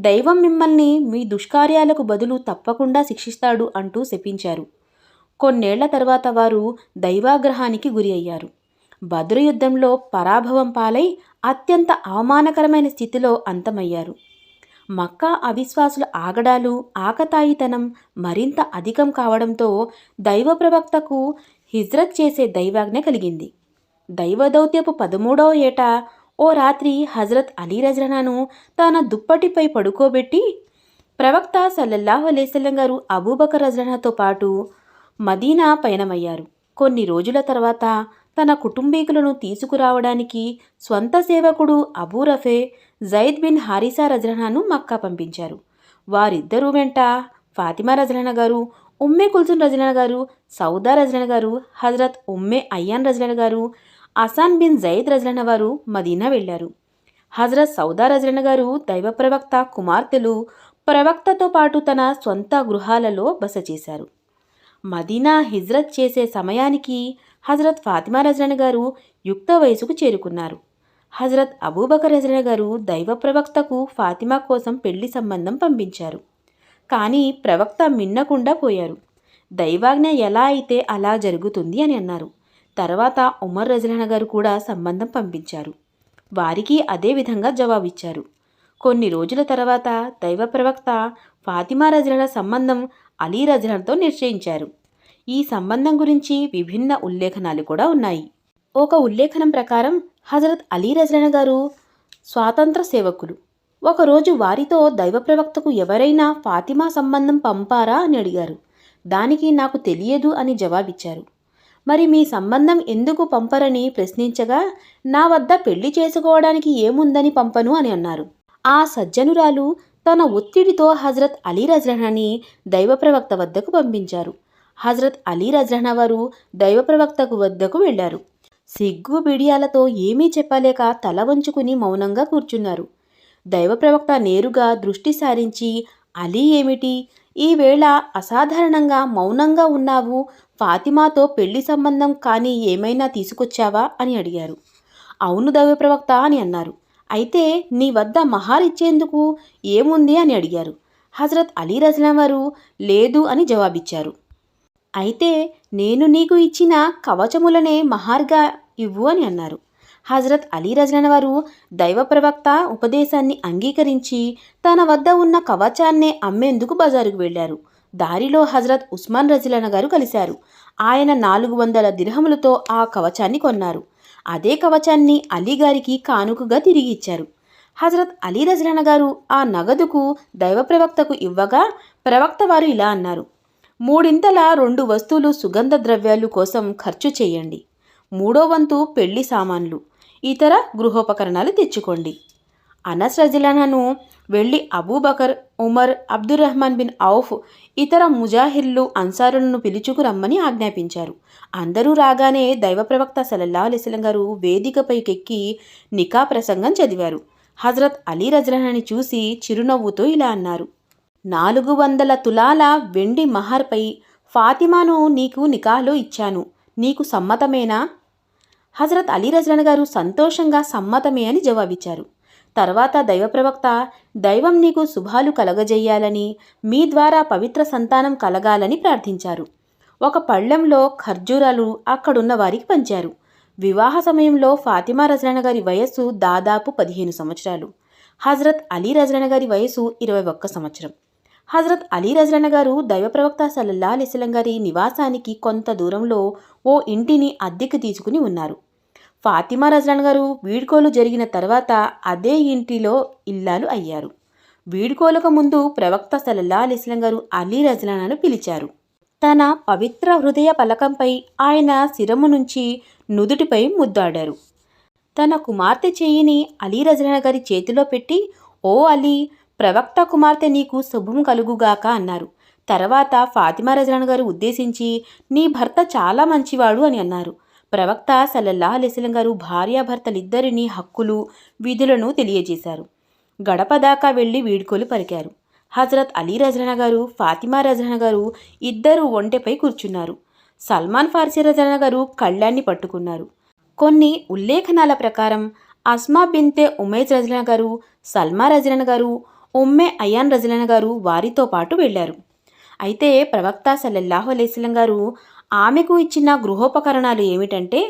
దైవం మిమ్మల్ని మీ దుష్కార్యాలకు బదులు తప్పకుండా శిక్షిస్తాడు అంటూ శపించారు. కొన్నేళ్ల తర్వాత వారు దైవాగ్రహానికి గురి అయ్యారు. బద్రు యుద్ధంలో పరాభవం పాలై అత్యంత అవమానకరమైన స్థితిలో అంతమయ్యారు. మక్కా అవిశ్వాసుల ఆగడాలు, ఆకతాయితనం మరింత అధికం కావడంతో దైవ ప్రవక్తకు హిజ్రత్ చేసే దైవాజ్ఞ కలిగింది. దైవదౌత్యపు 13వ ఏట ఓ రాత్రి హజరత్ అలీ రజరనాను తన దుప్పటిపై పడుకోబెట్టి ప్రవక్త సల్లల్లాహు అలైహి వసల్లం గారు అబూబకర్ రజరనాతో పాటు మదీనా పయనమయ్యారు. కొన్ని రోజుల తర్వాత తన కుటుంబీకులను తీసుకురావడానికి స్వంత సేవకుడు అబూ రఫే, జైద్ బిన్ హారిసా రజరనాను మక్కా పంపించారు. వారిద్దరూ వెంట ఫాతిమా రజరన గారు, ఉమ్మే కుల్సుమ్ రజరన గారు, సౌదా రజరన గారు, హజరత్ ఉమ్మే అయ్యాన్ రజరన గారు, అసాన్ బిన్ జైద్ రజరన వారు మదీనా వెళ్లారు. హజరత్ సౌదా రజరన గారు దైవ ప్రవక్త కుమార్తెలు ప్రవక్తతో పాటు తన సొంత గృహాలలో బస చేశారు. మదీనా హిజ్రత్ చేసే సమయానికి హజరత్ ఫాతిమా రజరన గారు యుక్త వయసుకు చేరుకున్నారు. హజరత్ అబూబకర్ రజరన గారు దైవ ప్రవక్తకు ఫాతిమా కోసం పెళ్లి సంబంధం పంపించారు. కానీ ప్రవక్త మిన్నకుండా పోయారు. దైవాజ్ఞ ఎలా అయితే అలా జరుగుతుంది అని అన్నారు. తర్వాత ఉమర్ రజరన గారు కూడా సంబంధం పంపించారు. వారికి అదే విధంగా జవాబిచ్చారు. కొన్ని రోజుల తర్వాత దైవ ప్రవక్త ఫాతిమా రజరన సంబంధం అలీ రజరనతో నిశ్చయించారు. ఈ సంబంధం గురించి విభిన్న ఉల్లేఖనాలు కూడా ఉన్నాయి. ఒక ఉల్లేఖనం ప్రకారం హజరత్ అలీ రజరన గారు స్వాతంత్ర సేవకులు. ఒకరోజు వారితో దైవ ప్రవక్తకు ఎవరైనా ఫాతిమా సంబంధం పంపారా అని అడిగారు. దానికి నాకు తెలియదు అని జవాబిచ్చారు. మరి మీ సంబంధం ఎందుకు పంపరని ప్రశ్నించగా, నా వద్ద పెళ్లి చేసుకోవడానికి ఏముందని పంపను అని అన్నారు. ఆ సజ్జనురాలు తన ఒత్తిడితో హజరత్ అలీ రజరనని దైవ ప్రవక్త వద్దకు పంపించారు. హజరత్ అలీ రజరన వారు దైవ ప్రవక్తకు వద్దకు వెళ్లారు. సిగ్గు బిడియాలతో ఏమీ చెప్పలేక తల వంచుకుని మౌనంగా కూర్చున్నారు. దైవ ప్రవక్త నేరుగా దృష్టి సారించి, అలీ ఏమిటి, ఈవేళ అసాధారణంగా మౌనంగా ఉన్నావు, ఫాతిమాతో పెళ్లి సంబంధం కానీ ఏమైనా తీసుకొచ్చావా అని అడిగారు. అవును దైవ ప్రవక్త అని అన్నారు. అయితే నీ వద్ద మహార్ ఇచ్చేందుకు ఏముంది అని అడిగారు. హజరత్ అలీ రజరన వారు లేదు అని జవాబిచ్చారు. అయితే నేను నీకు ఇచ్చిన కవచములనే మహార్గా ఇవ్వు అని అన్నారు. హజరత్ అలీ రజరన వారు దైవ ప్రవక్త ఉపదేశాన్ని అంగీకరించి తన వద్ద ఉన్న కవచాన్నే అమ్మేందుకు బజారుకు వెళ్లారు. దారిలో హజరత్ ఉస్మాన్ రజరన గారు కలిశారు. ఆయన 400 దిర్హములతో ఆ కవచాన్ని కొన్నారు. అదే కవచాన్ని అలీగారికి కానుకగా తిరిగి ఇచ్చారు. హజరత్ అలీ రజలానా గారు ఆ నగదుకు దైవ ప్రవక్తకు ఇవ్వగా ప్రవక్త వారు ఇలా అన్నారు: 2 వస్తువులు సుగంధ ద్రవ్యాలు కోసం ఖర్చు చేయండి. 3వ వంతు పెళ్లి సామాన్లు, ఇతర గృహోపకరణాలు తెచ్చుకోండి. అనస్ రజలానాను వెళ్ళి అబూబకర్, ఉమర్, అబ్దుర్రహ్మాన్ బిన్ ఔఫ్, ఇతర ముజాహిర్లు, అన్సారులను పిలుచుకురమ్మని ఆజ్ఞాపించారు. అందరూ రాగానే దైవ ప్రవక్త సల్లల్లాహు అలైహి వసల్లం గారు వేదికపైకెక్కి నికా ప్రసంగం చదివారు. హజరత్ అలీ రజలానాని చూసి చిరునవ్వుతో ఇలా అన్నారు: 400 తులాల వెండి మహర్పై ఫాతిమాను నీకు నికాహ్లో ఇచ్చాను. నీకు సమ్మతమేనా? హజరత్ అలీ రజలానా గారు సంతోషంగా సమ్మతమే అని జవాబిచ్చారు. తర్వాత దైవ ప్రవక్త, దైవం నీకు శుభాలు కలగజేయాలని, మీ ద్వారా పవిత్ర సంతానం కలగాలని ప్రార్థించారు. ఒక పళ్ళెంలో ఖర్జూరాలు అక్కడున్న వారికి పంచారు. వివాహ సమయంలో ఫాతిమా రజలానా గారి వయస్సు దాదాపు 15 సంవత్సరాలు. హజరత్ అలీ రజలానా గారి వయసు 21 సంవత్సరం. హజరత్ అలీ రజలానా గారు దైవ ప్రవక్త సల్లల్లాహు అలైహి వసల్లం గారి నివాసానికి కొంత దూరంలో ఓ ఇంటిని అద్దెకు తీసుకుని ఉన్నారు. ఫాతిమా రజలానా గారు వీడ్కోలు జరిగిన తర్వాత అదే ఇంటిలో ఇల్లాలు అయ్యారు. వీడ్కోలుకు ముందు ప్రవక్త సల్లల్లాహు అలైహి వసల్లం గారు అలీ రజలానాను పిలిచారు. తన పవిత్ర హృదయ పలకంపై ఆయన శిరము నుంచి నుదుటిపై ముద్దాడారు. తన కుమార్తె చేయిని అలీ రజలానా గారి చేతిలో పెట్టి, ఓ అలీ, ప్రవక్త కుమార్తె నీకు శుభం కలుగుగాక అన్నారు. తర్వాత ఫాతిమా రజలానా గారు ఉద్దేశించి, నీ భర్త చాలా మంచివాడు అని అన్నారు. ప్రవక్త సల్లల్లాహు అలైహి వసల్లం గారు భార్యాభర్తలిద్దరినీ హక్కులు, విధులను తెలియజేశారు. గడప దాకా వెళ్లి వీడ్కోలు పలికారు. హజరత్ అలీ రజలానా గారు, ఫాతిమా రజలానా గారు ఇద్దరు ఒంటెపై కూర్చున్నారు. సల్మాన్ ఫార్సీ రజలానా గారు కళ్ళాన్ని పట్టుకున్నారు. కొన్ని ఉల్లేఖనాల ప్రకారం అస్మా బిన్తే ఉమైజ్ రజలానా గారు, సల్మా రజలానా గారు, ఉమ్మే అయాన్ రజలానా గారు వారితో పాటు వెళ్లారు. అయితే ప్రవక్త సల్లల్లాహు అలైహి వసల్లం గారు ఆమెకు ఇచ్చిన గృహోపకరణాలు ఏమిటంటే,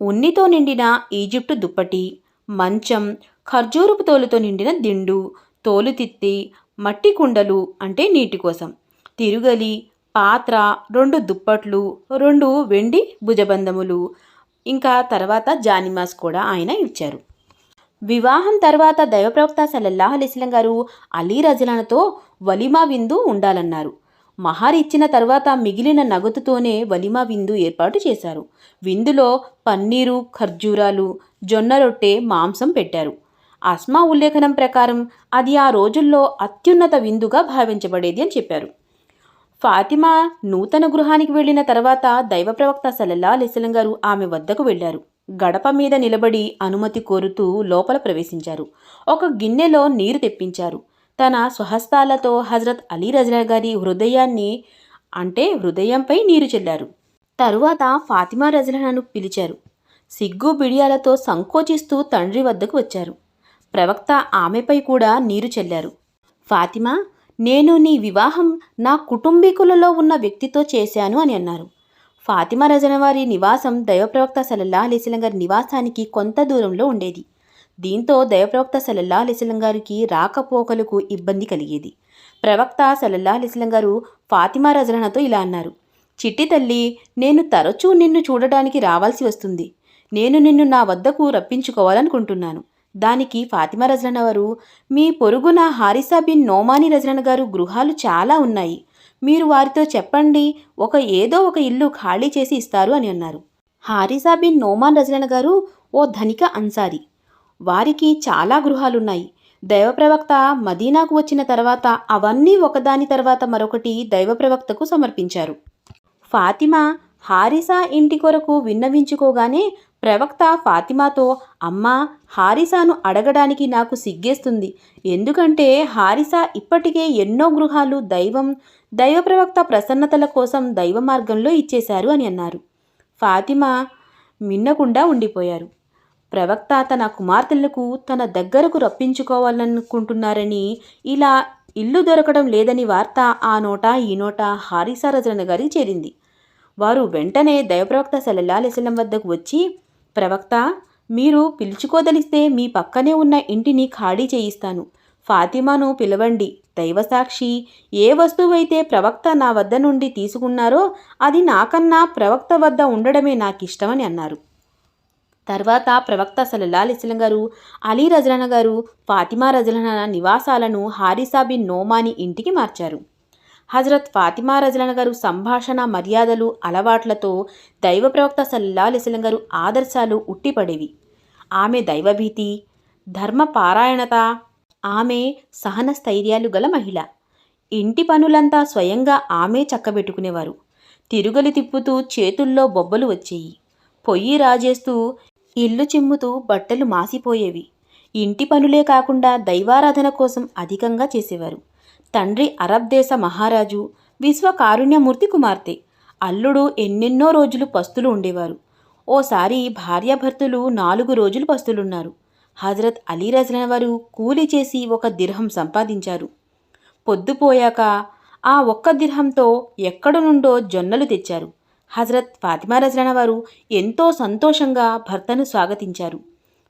ఉన్నితో నిండిన ఈజిప్టు దుప్పటి, మంచం, ఖర్జూరపు తోలుతో నిండిన దిండు, తోలుతిత్తి, మట్టి కుండలు అంటే నీటి కోసం, తిరుగలి, పాత్ర, 2 దుప్పట్లు, 2 వెండి భుజబంధములు, ఇంకా తర్వాత జానిమాస్ కూడా ఆయన ఇచ్చారు. వివాహం తర్వాత దైవ ప్రవక్త సల్లల్లాహు అలైహి వసల్లం గారు అలీ రజలానాతో వలిమా విందు ఉండాలన్నారు. మహర్ ఇచ్చిన తర్వాత మిగిలిన నగదుతోనే వలిమా విందు ఏర్పాటు చేశారు. విందులో పన్నీరు, ఖర్జూరాలు, జొన్న రొట్టె, మాంసం పెట్టారు. అస్మా ఉల్లేఖనం ప్రకారం అది ఆ రోజుల్లో అత్యున్నత విందుగా భావించబడేది అని చెప్పారు. ఫాతిమా నూతన గృహానికి వెళ్లిన తర్వాత దైవ ప్రవక్త సల్లల్లాహు అలైహి వసల్లం గారు ఆమె వద్దకు వెళ్లారు. గడప మీద నిలబడి అనుమతి కోరుతూ లోపల ప్రవేశించారు. ఒక గిన్నెలో నీరు తెప్పించారు. తన స్వహస్తాలతో హజరత్ అలీ రజలానా గారి హృదయంపై నీరు చెల్లారు. తరువాత ఫాతిమా రజలానాను పిలిచారు. సిగ్గు బిడియాలతో సంకోచిస్తూ తండ్రి వద్దకు వచ్చారు. ప్రవక్త ఆమెపై కూడా నీరు చెల్లారు. ఫాతిమా, నేను నీ వివాహం నా కుటుంబీకులలో ఉన్న వ్యక్తితో చేశాను అని అన్నారు. ఫాతిమా రజలానా వారి నివాసం దైవ ప్రవక్త సల్లల్లాహు అలైహి వసల్లం గారి నివాసానికి కొంత దూరంలో ఉండేది. దీంతో దైవ ప్రవక్త సల్లల్లాహు అలైహి వసల్లం గారికి రాకపోకలకు ఇబ్బంది కలిగేది. ప్రవక్త సల్లల్లాహు అలైహి వసల్లం గారు ఫాతిమా రజలానాతో ఇలా అన్నారు: చిట్టి తల్లి, నేను తరచూ నిన్ను చూడడానికి రావాల్సి వస్తుంది. నేను నిన్ను నా వద్దకు రప్పించుకోవాలనుకుంటున్నాను. దానికి ఫాతిమా రజలానా వారు, మీ పొరుగున హారిసా బిన్ నోమాని రజలానా గారు గృహాలు చాలా ఉన్నాయి. మీరు వారితో చెప్పండి, ఏదో ఒక ఇల్లు ఖాళీ చేసి ఇస్తారు అని అన్నారు. హారిసా బిన్ నోమాన్ రజలానా గారు ఓ ధనిక అన్సారీ. వారికి చాలా గృహాలున్నాయి. దైవ ప్రవక్త మదీనాకు వచ్చిన తర్వాత అవన్నీ ఒకదాని తర్వాత మరొకటి దైవ ప్రవక్తకు సమర్పించారు. ఫాతిమా హారిసా ఇంటి కొరకు విన్నవించుకోగానే ప్రవక్త ఫాతిమాతో, అమ్మా, హారిసాను అడగడానికి నాకు సిగ్గేస్తుంది. ఎందుకంటే హారిసా ఇప్పటికే ఎన్నో గృహాలు దైవ ప్రవక్త ప్రసన్నతల కోసం దైవ మార్గంలో ఇచ్చేశారు అని అన్నారు. ఫాతిమా మిన్నకుండా ఉండిపోయారు. ప్రవక్త తన కుమార్తెలకు తన దగ్గరకు రప్పించుకోవాలనుకుంటున్నారని, ఇలా ఇల్లు దొరకడం లేదని వార్త ఆ నోట ఈ నోట హారిసా రజలానా గారికి చేరింది. వారు వెంటనే దైవప్రవక్త సల్లల్లాహు అలైహి వసల్లం వద్దకు వచ్చి, ప్రవక్త, మీరు పిలుచుకోదలిస్తే మీ పక్కనే ఉన్న ఇంటిని ఖాళీ చేయిస్తాను. ఫాతిమాను పిలవండి. దైవసాక్షి, ఏ వస్తువైతే ప్రవక్త నా వద్ద నుండి తీసుకున్నారో అది నాకన్నా ప్రవక్త వద్ద ఉండడమే నాకిష్టమని అన్నారు. తర్వాత ప్రవక్త సల్లల్లాహు అలైహి వసల్లం గారు అలీ రజలన గారు ఫాతిమా రజలన నివాసాలను హారిసా బిన్ నోమాని ఇంటికి మార్చారు. హజరత్ ఫాతిమా రజలన గారు సంభాషణ మర్యాదలు అలవాట్లతో దైవ ప్రవక్త సల్లల్లాహు అలైహి వసల్లం గారు ఆదర్శాలు ఉట్టిపడేవి. ఆమె దైవభీతి, ధర్మపారాయణత, ఆమె సహన స్థైర్యాలు గల మహిళ. ఇంటి పనులంతా స్వయంగా ఆమె చక్కబెట్టుకునేవారు. తిరుగలి తిప్పుతూ చేతుల్లో బొబ్బలు వచ్చేయి. పొయ్యి రాజేస్తూ ఇల్లు చిమ్ముతూ బట్టలు మాసిపోయేవి. ఇంటి పనులే కాకుండా దైవారాధన కోసం అధికంగా చేసేవారు. తండ్రి అరబ్ దేశ మహారాజు, విశ్వకారుణ్యమూర్తి కుమార్తె. అల్లుడు ఎన్నెన్నో రోజులు పస్తులు ఉండేవారు. ఓసారి భార్యాభర్తలు 4 రోజులు పస్తులున్నారు. హజరత్ అలీ రజలన వారు కూలి చేసి 1 దిర్హం సంపాదించారు. పొద్దుపోయాక ఆ 1 దిర్హంతో ఎక్కడి నుండో జొన్నలు తెచ్చారు. హజరత్ ఫాతిమా రజలన వారు ఎంతో సంతోషంగా భర్తను స్వాగతించారు.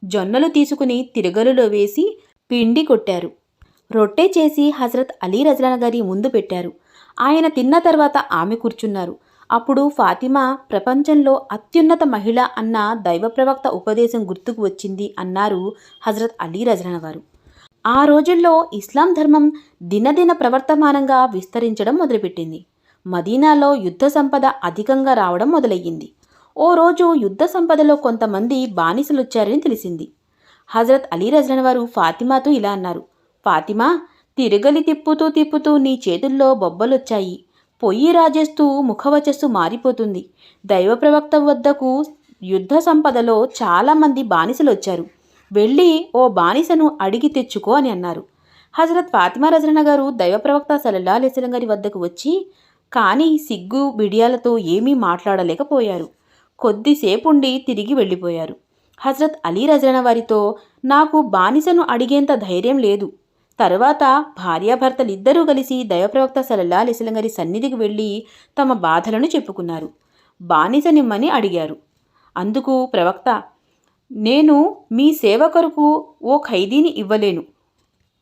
జొన్నలు తీసుకుని తిరగలులో వేసి పిండి కొట్టారు. రొట్టె చేసి హజరత్ అలీ రజలన గారి ముందు పెట్టారు. ఆయన తిన్న తర్వాత ఆమె కూర్చున్నారు. అప్పుడు ఫాతిమా ప్రపంచంలో అత్యున్నత మహిళ అన్న దైవ ప్రవక్త ఉపదేశం గుర్తుకు వచ్చింది అన్నారు హజరత్ అలీ రజలన వారు. ఆ రోజుల్లో ఇస్లాం ధర్మం దినదిన ప్రవర్తమానంగా విస్తరించడం మొదలుపెట్టింది. మదీనాలో యుద్ధ సంపద అధికంగా రావడం మొదలయ్యింది. ఓ రోజు యుద్ధ సంపదలో కొంతమంది బానిసలొచ్చారని తెలిసింది. హజరత్ అలీ రజలన వారు ఫాతిమాతో ఇలా అన్నారు: ఫాతిమా, తిరగలి తిప్పుతూ తిప్పుతూ నీ చేతుల్లో బొబ్బలొచ్చాయి. పొయ్యి రాజేస్తూ ముఖవచస్సు మారిపోతుంది. దైవ ప్రవక్త వద్దకు యుద్ధ సంపదలో చాలామంది బానిసలొచ్చారు. వెళ్ళి ఓ బానిసను అడిగి తెచ్చుకో అని అన్నారు. హజరత్ ఫాతిమా రజలన గారు దైవ ప్రవక్త సల్లల్లాహు అలైహి వసల్లం గారి వద్దకు వచ్చి కానీ సిగ్గు బిడియాలతో ఏమీ మాట్లాడలేకపోయారు. కొద్దిసేపుండి తిరిగి వెళ్ళిపోయారు. హజరత్ అలీ రజలన వారితో నాకు బానిసను అడిగేంత ధైర్యం లేదు. తరువాత భార్యాభర్తలిద్దరూ కలిసి దైవప్రవక్త సల్లల్లాహు అలైహి వసల్లం గారి సన్నిధికి వెళ్ళి తమ బాధలను చెప్పుకున్నారు. బానిసనిమ్మని అడిగారు. అందుకు ప్రవక్త, నేను మీ సేవ కొరకు ఓ ఖైదీని ఇవ్వలేను.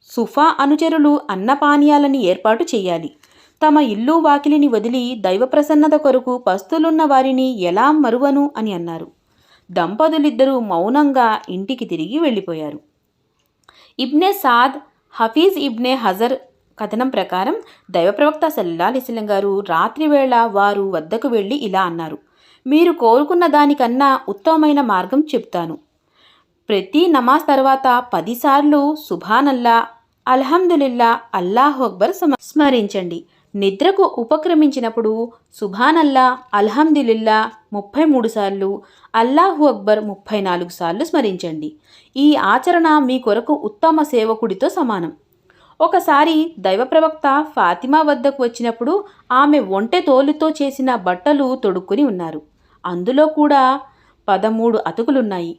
సుఫా అనుచరులు అన్నపానీయాలని ఏర్పాటు చేయాలి. తమ ఇల్లు వాకిలిని వదిలి దైవ ప్రసన్నత కొరకు పస్తులున్న వారిని ఎలా మరువను అని అన్నారు. దంపతులిద్దరూ మౌనంగా ఇంటికి తిరిగి వెళ్ళిపోయారు. ఇబ్నే సాద్, హఫీజ్ ఇబ్నే హజర్ కథనం ప్రకారం దైవప్రవక్త సల్లల్లాహు అలైహి వసల్లం గారు రాత్రివేళ వారు వద్దకు వెళ్ళి ఇలా అన్నారు: మీరు కోరుకున్న దానికన్నా ఉత్తమమైన మార్గం చెప్తాను. ప్రతి నమాజ్ తర్వాత 10 సార్లు సుభానల్లా, అల్హమ్దులిల్లా, అల్లాహు అక్బర్ స్మరించండి. నిద్రకు ఉపక్రమించినప్పుడు సుభానల్లా, అల్హమ్దులిల్లా 33 సార్లు, అల్లాహు అక్బర్ 34 సార్లు స్మరించండి. ఈ ఆచరణ మీ కొరకు ఉత్తమ సేవకుడితో సమానం. ఒకసారి దైవ ప్రవక్త ఫాతిమా వద్దకు వచ్చినప్పుడు ఆమె ఒంటె తోలుతో చేసిన బట్టలు తొడుక్కుని ఉన్నారు. అందులో కూడా 13 అతుకులున్నాయి.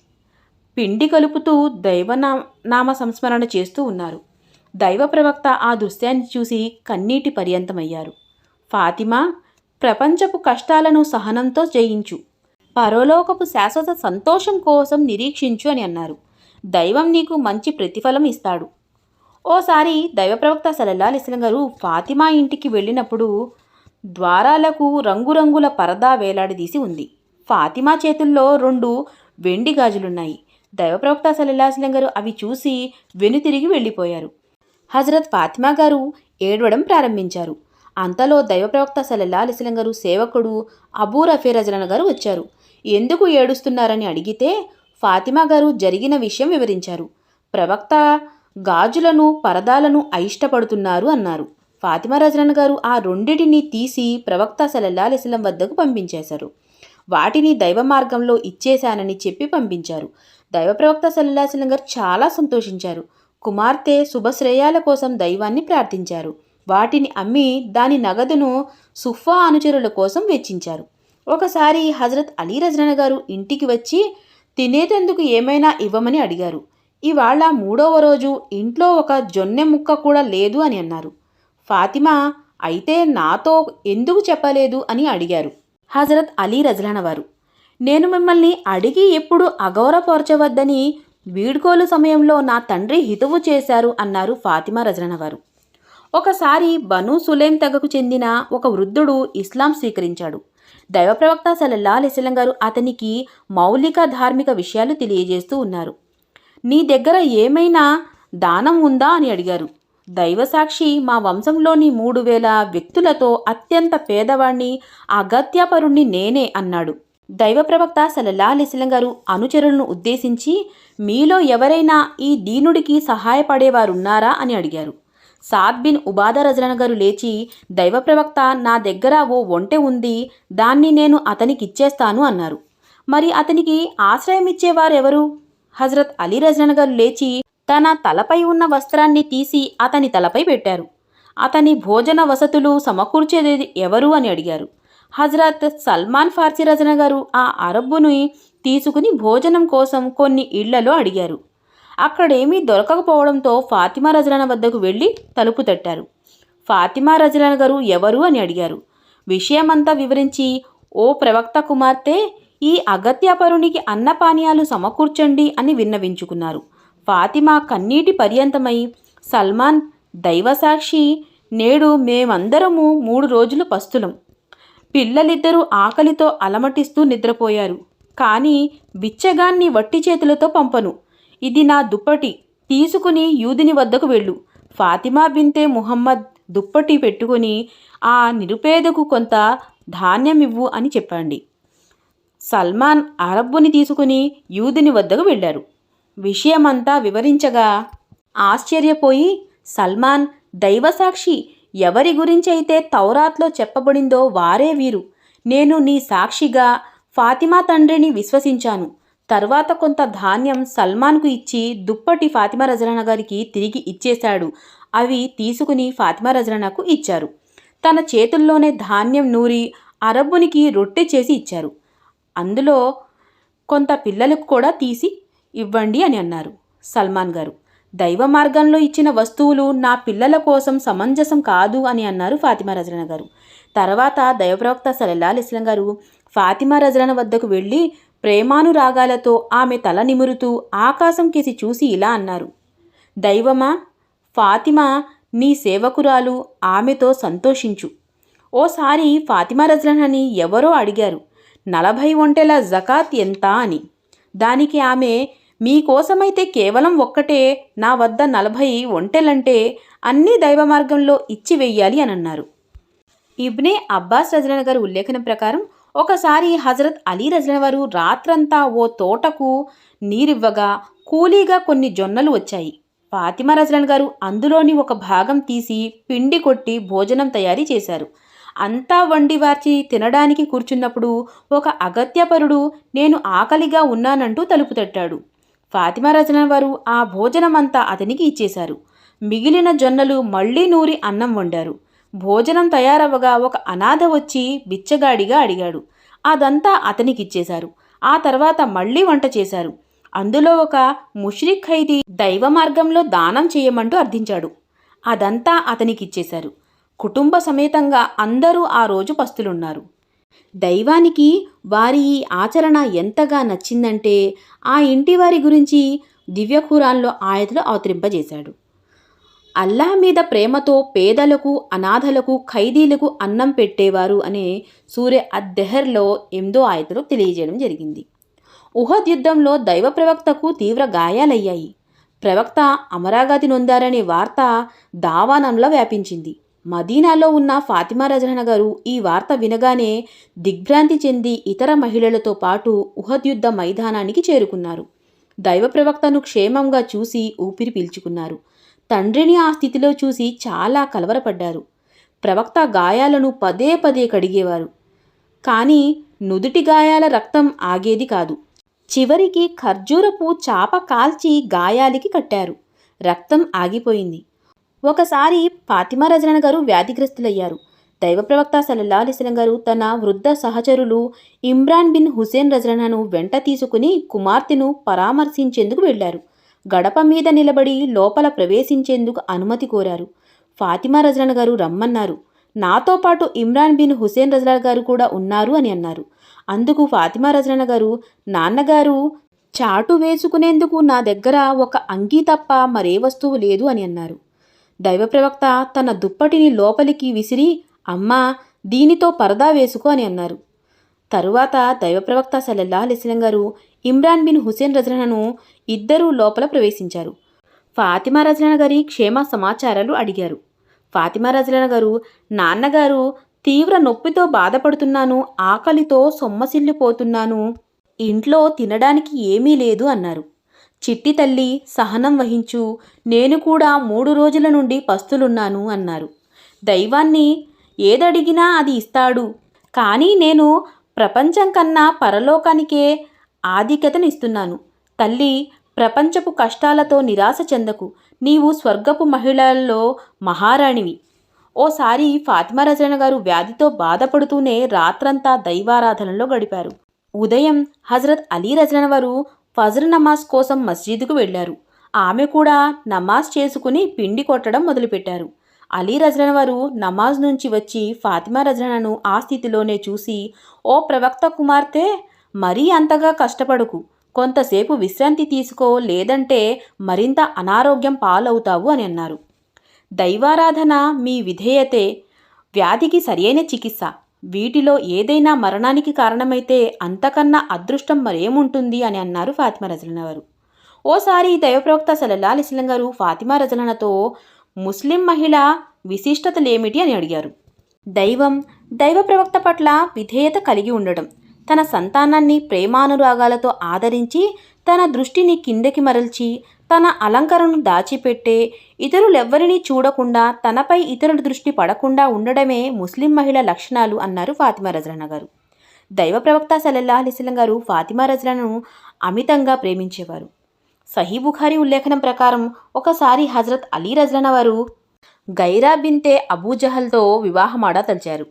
పిండి కలుపుతూ దైవనామ సంస్మరణ చేస్తూ ఉన్నారు. దైవ ప్రవక్త ఆ దృశ్యాన్ని చూసి కన్నీటి పర్యంతమయ్యారు. ఫాతిమా, ప్రపంచపు కష్టాలను సహనంతో జయించు, పరలోకపు శాశ్వత సంతోషం కోసం నిరీక్షించు అని అన్నారు. దైవం నీకు మంచి ప్రతిఫలం ఇస్తాడు. ఓసారి దైవ ప్రవక్త సల్లల్లాహు అలైహి వసల్లం గారు ఫాతిమా ఇంటికి వెళ్ళినప్పుడు ద్వారాలకు రంగురంగుల పరదా వేలాడదీసి ఉంది. ఫాతిమా చేతుల్లో 2 వెండి గాజులున్నాయి. దైవ ప్రవక్త సల్లల్లాహు అలైహి వసల్లం గారు అవి చూసి వెనుతిరిగి వెళ్ళిపోయారు. హజరత్ ఫాతిమా గారు ఏడవడం ప్రారంభించారు. అంతలో దైవ ప్రవక్త సల్లల్లాహు అలైహి వసల్లం గారు సేవకుడు అబూ రఫీ రజలన గారు వచ్చారు. ఎందుకు ఏడుస్తున్నారని అడిగితే ఫాతిమా గారు జరిగిన విషయం వివరించారు. ప్రవక్త గాజులను, పరదాలను అయిష్టపడుతున్నారు అన్నారు. ఫాతిమా రజలన గారు ఆ రెండిటిని తీసి ప్రవక్త సల్లల్లాహు అలైహి వసల్లం వద్దకు పంపించేశారు. వాటిని దైవ మార్గంలో ఇచ్చేశానని చెప్పి పంపించారు. దైవ ప్రవక్త సల్లల్లాహు అలైహి వసల్లం గారు చాలా సంతోషించారు. కుమార్తె శుభశ్రేయాల కోసం దైవాన్ని ప్రార్థించారు. వాటిని అమ్మి దాని నగదును సుఫా అనుచరుల కోసం వెచ్చించారు. ఒకసారి హజరత్ అలీ రజలన గారు ఇంటికి వచ్చి తినేటందుకు ఏమైనా ఇవ్వమని అడిగారు. ఇవాళ 3వ రోజు ఇంట్లో ఒక జొన్నె ముక్క కూడా లేదు అని అన్నారు. ఫాతిమా, అయితే నాతో ఎందుకు చెప్పలేదు అని అడిగారు. హజరత్ అలీ రజలన వారు, నేను మిమ్మల్ని అడిగి ఎప్పుడు అగౌరవపరచవద్దని వీడ్కోలు సమయంలో నా తండ్రి హితవు చేశారు అన్నారు ఫాతిమా రజనన గారు. ఒకసారి బను సులేం తెగకు చెందిన ఒక వృద్ధుడు ఇస్లాం స్వీకరించాడు. దైవ ప్రవక్త సల్లల్లాహు అలైహి వసల్లం గారు అతనికి మౌలిక ధార్మిక విషయాలు తెలియజేస్తూ ఉన్నారు. నీ దగ్గర ఏమైనా దానం ఉందా అని అడిగారు. దైవసాక్షి, మా వంశంలోని 3000 వ్యక్తులతో అత్యంత పేదవాణ్ణి, అగత్యపరుణ్ణి నేనే అన్నాడు. దైవ ప్రవక్త సల్లల్లాహు అలైహి వసల్లం గారు అనుచరులను ఉద్దేశించి, మీలో ఎవరైనా ఈ దీనుడికి సహాయపడేవారున్నారా అని అడిగారు. సాద్ బిన్ ఉబాదా రజనన్ గారు లేచి, దైవ ప్రవక్త, నా దగ్గర ఓ ఒంటె ఉంది, దాన్ని నేను అతనికి ఇచ్చేస్తాను అన్నారు. మరి అతనికి ఆశ్రయం ఇచ్చేవారెవరు? హజరత్ అలీ రజనన్ గారు లేచి తన తలపై ఉన్న వస్త్రాన్ని తీసి అతని తలపై పెట్టారు. అతని భోజన వసతులు సమకూర్చేది ఎవరు అని అడిగారు. హజరత్ సల్మాన్ ఫార్సీ రజన గారు ఆ అరబ్బుని తీసుకుని భోజనం కోసం కొన్ని ఇళ్లలో అడిగారు. అక్కడేమీ దొరకకపోవడంతో ఫాతిమా రజనన వద్దకు వెళ్ళి తలుపు తట్టారు. ఫాతిమా రజనన గారు ఎవరు అని అడిగారు. విషయమంతా వివరించి, ఓ ప్రవక్త కుమార్తె, ఈ అగత్యపరునికి అన్నపానీయాలు సమకూర్చండి అని విన్నవించుకున్నారు. ఫాతిమా కన్నీటి పర్యంతమై, సల్మాన్, దైవసాక్షి, నేడు మేమందరము 3 రోజులు పస్తులం. పిల్లలిద్దరూ ఆకలితో అలమటిస్తూ నిద్రపోయారు. కానీ బిచ్చగాన్ని వట్టి చేతులతో పంపను. ఇది నా దుప్పటి, తీసుకుని యూదుని వద్దకు వెళ్ళు. ఫాతిమా బింతే ముహమ్మద్ దుప్పటి పెట్టుకుని ఆ నిరుపేదకు కొంత ధాన్యమివ్వు అని చెప్పండి. సల్మాన్ అరబ్బుని తీసుకుని యూదుని వద్దకు వెళ్ళారు. విషయమంతా వివరించగా ఆశ్చర్యపోయి, సల్మాన్, దైవసాక్షి, ఎవరి గురించైతే తౌరాత్లో చెప్పబడిందో వారే వీరు. నేను నీ సాక్షిగా ఫాతిమా తండ్రిని విశ్వసించాను. తర్వాత కొంత ధాన్యం సల్మాన్కు ఇచ్చి దుప్పటి ఫాతిమా రజనన గారికి తిరిగి ఇచ్చేశాడు. అవి తీసుకుని ఫాతిమా రజననకు ఇచ్చారు. తన చేతుల్లోనే ధాన్యం నూరి అరబ్బునికి రొట్టె చేసి ఇచ్చారు. అందులో కొంత పిల్లలకు కూడా తీసి ఇవ్వండి అని అన్నారు. సల్మాన్ గారు, దైవ మార్గంలో ఇచ్చిన వస్తువులు నా పిల్లల కోసం సమంజసం కాదు అని అన్నారు ఫాతిమా రజనన గారు. తర్వాత దైవప్రవక్త సల్లల్లాహు అలైహి వసల్లం గారు ఫాతిమా రజనన వద్దకు వెళ్ళి ప్రేమానురాగాలతో ఆమె తల నిమురుతూ ఆకాశం కేసి చూసి ఇలా అన్నారు. దైవమా, ఫాతిమా నీ సేవకురాలు, ఆమెతో సంతోషించు. ఓసారి ఫాతిమా రజనని ఎవరో అడిగారు, 40 ఒంటెల జకాత్ ఎంత అని. దానికి ఆమె, మీకోసమైతే కేవలం ఒక్కటే, నా వద్ద 40 ఒంటెలంటే అన్నీ దైవ మార్గంలో ఇచ్చి వెయ్యాలి అని అన్నారు. ఇబ్నే అబ్బాస్ రజనన్ గారు ఉల్లేఖనం ప్రకారం ఒకసారి హజరత్ అలీ రజనన్ వారు రాత్రంతా ఓ తోటకు నీరివ్వగా కూలీగా కొన్ని జొన్నలు వచ్చాయి. ఫాతిమా రజనన్ గారు అందులోని ఒక భాగం తీసి పిండి కొట్టి భోజనం తయారీ చేశారు. అంతా వండి వార్చి తినడానికి కూర్చున్నప్పుడు ఒక అగత్యపరుడు నేను ఆకలిగా ఉన్నానంటూ తలుపు తట్టాడు. ఫాతిమా రజనన్ వారు ఆ భోజనమంతా అతనికి ఇచ్చేశారు. మిగిలిన జొన్నలు మళ్లీ నూరి అన్నం వండారు. భోజనం తయారవ్వగా ఒక అనాథ వచ్చి బిచ్చగాడిగా అడిగాడు. అదంతా అతనికిచ్చేశారు. ఆ తర్వాత మళ్లీ వంట చేశారు. అందులో ఒక ముష్రిక్ ఖైదీ దైవ మార్గంలో దానం చేయమంటూ అర్థించాడు. అదంతా అతనికిచ్చేశారు. కుటుంబ సమేతంగా అందరూ ఆ రోజు పస్తులున్నారు. దైవానికి వారి ఈ ఆచరణ ఎంతగా నచ్చిందంటే ఆ ఇంటి వారి గురించి దివ్య ఖురాన్లో ఆయతులు అవతరింపజేశాడు. అల్లాహ్ మీద ప్రేమతో పేదలకు, అనాథలకు, ఖైదీలకు అన్నం పెట్టేవారు అనే సూరే అద్-దెహర్లో 8వ ఆయతులో తెలియజేయడం జరిగింది. ఉహద్ యుద్ధంలో దైవ ప్రవక్తకు తీవ్ర గాయాలయ్యాయి. ప్రవక్త అమరాగతి నొందారనే వార్త దావానంలో వ్యాపించింది. మదీనాలో ఉన్న ఫాతిమా రజనన్ గారు ఈ వార్త వినగానే దిగ్భ్రాంతి చెంది ఇతర మహిళలతో పాటు ఉహద్ యుద్ధ మైదానానికి చేరుకున్నారు. దైవ ప్రవక్తను క్షేమంగా చూసి ఊపిరి పీల్చుకున్నారు. తండ్రిని ఆ స్థితిలో చూసి చాలా కలవరపడ్డారు. ప్రవక్త గాయాలను పదే పదే కడిగేవారు. కానీ నుదుటి గాయాల రక్తం ఆగేది కాదు. చివరికి ఖర్జూరపు చాప కాల్చి గాయాలకి కట్టారు. రక్తం ఆగిపోయింది. ఒకసారి ఫాతిమా రజనన్ గారు వ్యాధిగ్రస్తులయ్యారు. దైవ ప్రవక్త సల్లల్లాహు అలైహి వసల్లం గారు తన వృద్ధ సహచరులు ఇమ్రాన్ బిన్ హుసేన్ రజనను వెంట తీసుకుని కుమార్తెను పరామర్శించేందుకు వెళ్లారు. గడప మీద నిలబడి లోపల ప్రవేశించేందుకు అనుమతి కోరారు. ఫాతిమా రజనన్ గారు రమ్మన్నారు. నాతో పాటు ఇమ్రాన్ బిన్ హుసేన్ రజనన్ గారు కూడా ఉన్నారు అని అన్నారు. అందుకు ఫాతిమా రజనన్ గారు, నాన్నగారు, చాటు వేసుకునేందుకు నా దగ్గర ఒక అంగీ తప్ప మరే వస్తువు లేదు అని అన్నారు. దైవ ప్రవక్త తన దుప్పటిని లోపలికి విసిరి, అమ్మా, దీనితో పరదా వేసుకో అని అన్నారు. తరువాత దైవ ప్రవక్త సల్లల్లాహు అలైహి వసల్లం గారు ఇమ్రాన్ బిన్ హుసేన్ రజనను ఇద్దరూ లోపల ప్రవేశించారు. ఫాతిమా రజన గారి క్షేమ సమాచారాలు అడిగారు. ఫాతిమా రజన గారు, నాన్నగారు, తీవ్ర నొప్పితో బాధపడుతున్నాను, ఆకలితో సొమ్మసిల్లిపోతున్నాను, ఇంట్లో తినడానికి ఏమీ లేదు అన్నారు. చిట్టి తల్లి, సహనం వహించు, నేను కూడా 3 రోజుల నుండి పస్తులున్నాను అన్నారు. దైవాన్ని ఏదడిగినా అది ఇస్తాడు, కానీ నేను ప్రపంచం కన్నా పరలోకానికే ఆధిక్యతనిస్తున్నాను. తల్లి, ప్రపంచపు కష్టాలతో నిరాశ చెందకు, నీవు స్వర్గపు మహిళల్లో మహారాణివి. ఓసారి ఫాతిమా రజన గారు వ్యాధితో బాధపడుతూనే రాత్రంతా దైవారాధనలో గడిపారు. ఉదయం హజరత్ అలీ రజన వారు ఫజ్ర్ నమాజ్ కోసం మస్జిద్కు వెళ్లారు. ఆమె కూడా నమాజ్ చేసుకుని పిండి కొట్టడం మొదలుపెట్టారు. అలీ రజన వారు నమాజ్ నుంచి వచ్చి ఫాతిమా రజనను ఆ స్థితిలోనే చూసి, ఓ ప్రవక్త కుమార్తె, మరీ అంతగా కష్టపడకు, కొంతసేపు విశ్రాంతి తీసుకో, లేదంటే మరింత అనారోగ్యం పాలవుతావు అని అన్నారు. దైవారాధన, మీ విధేయతే వ్యాధికి సరియైన చికిత్స. వీటిలో ఏదైనా మరణానికి కారణమైతే అంతకన్నా అదృష్టం మరేముంటుంది అని అన్నారు ఫాతిమా రజన వారు. ఓసారి దైవప్రవక్త సల్లల్లాహు అలైహి వసల్లం గారు ఫాతిమా రజనతో ముస్లిం మహిళ విశిష్టతలేమిటి అని అడిగారు. దైవ ప్రవక్త పట్ల విధేయత కలిగి ఉండడం, తన సంతానాన్ని ప్రేమానురాగాలతో ఆదరించి తన దృష్టిని కిందకి మరల్చి తన అలంకరణను దాచిపెట్టే, ఇతరులెవ్వరినీ చూడకుండా తనపై ఇతరుల దృష్టి పడకుండా ఉండడమే ముస్లిం మహిళ లక్షణాలు అన్నారు ఫాతిమా రజన గారు. దైవ ప్రవక్త సల్లల్లాహు అలైహి వసల్లం గారు ఫాతిమా రజనను అమితంగా ప్రేమించేవారు. సహీ బుఖారీ ఉల్లేఖనం ప్రకారం ఒకసారి హజరత్ అలీ రజన వారు గైరా బిన్తే అబూజహల్తో వివాహమాడతలిచారు.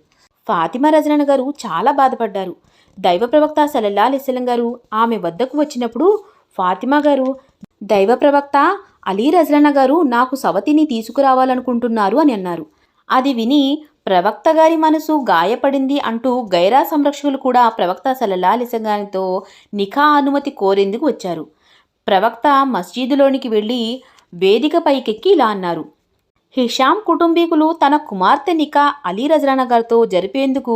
ఫాతిమా రజన గారు చాలా బాధపడ్డారు. దైవ ప్రవక్త సల్లల్లాహు అలైహి వసల్లం గారు ఆమె వద్దకు వచ్చినప్పుడు ఫాతిమా గారు, దైవ ప్రవక్త అలీ రజన గారు నాకు సవతిని తీసుకురావాలనుకుంటున్నారు అని అన్నారు. అది విని ప్రవక్త గారి మనసు గాయపడింది అంటూ గైరా సంరక్షకులు కూడా ప్రవక్త సల్లల్లాహు అలైహి వసల్లం గారితో నిఖా అనుమతి కోరేందుకు వచ్చారు. ప్రవక్త మస్జిదులోనికి వెళ్ళి వేదిక పైకెక్కి ఇలా అన్నారు, హిషాం కుటుంబీకులు తన కుమార్తె నికా అలీ రజన గారితో జరిపేందుకు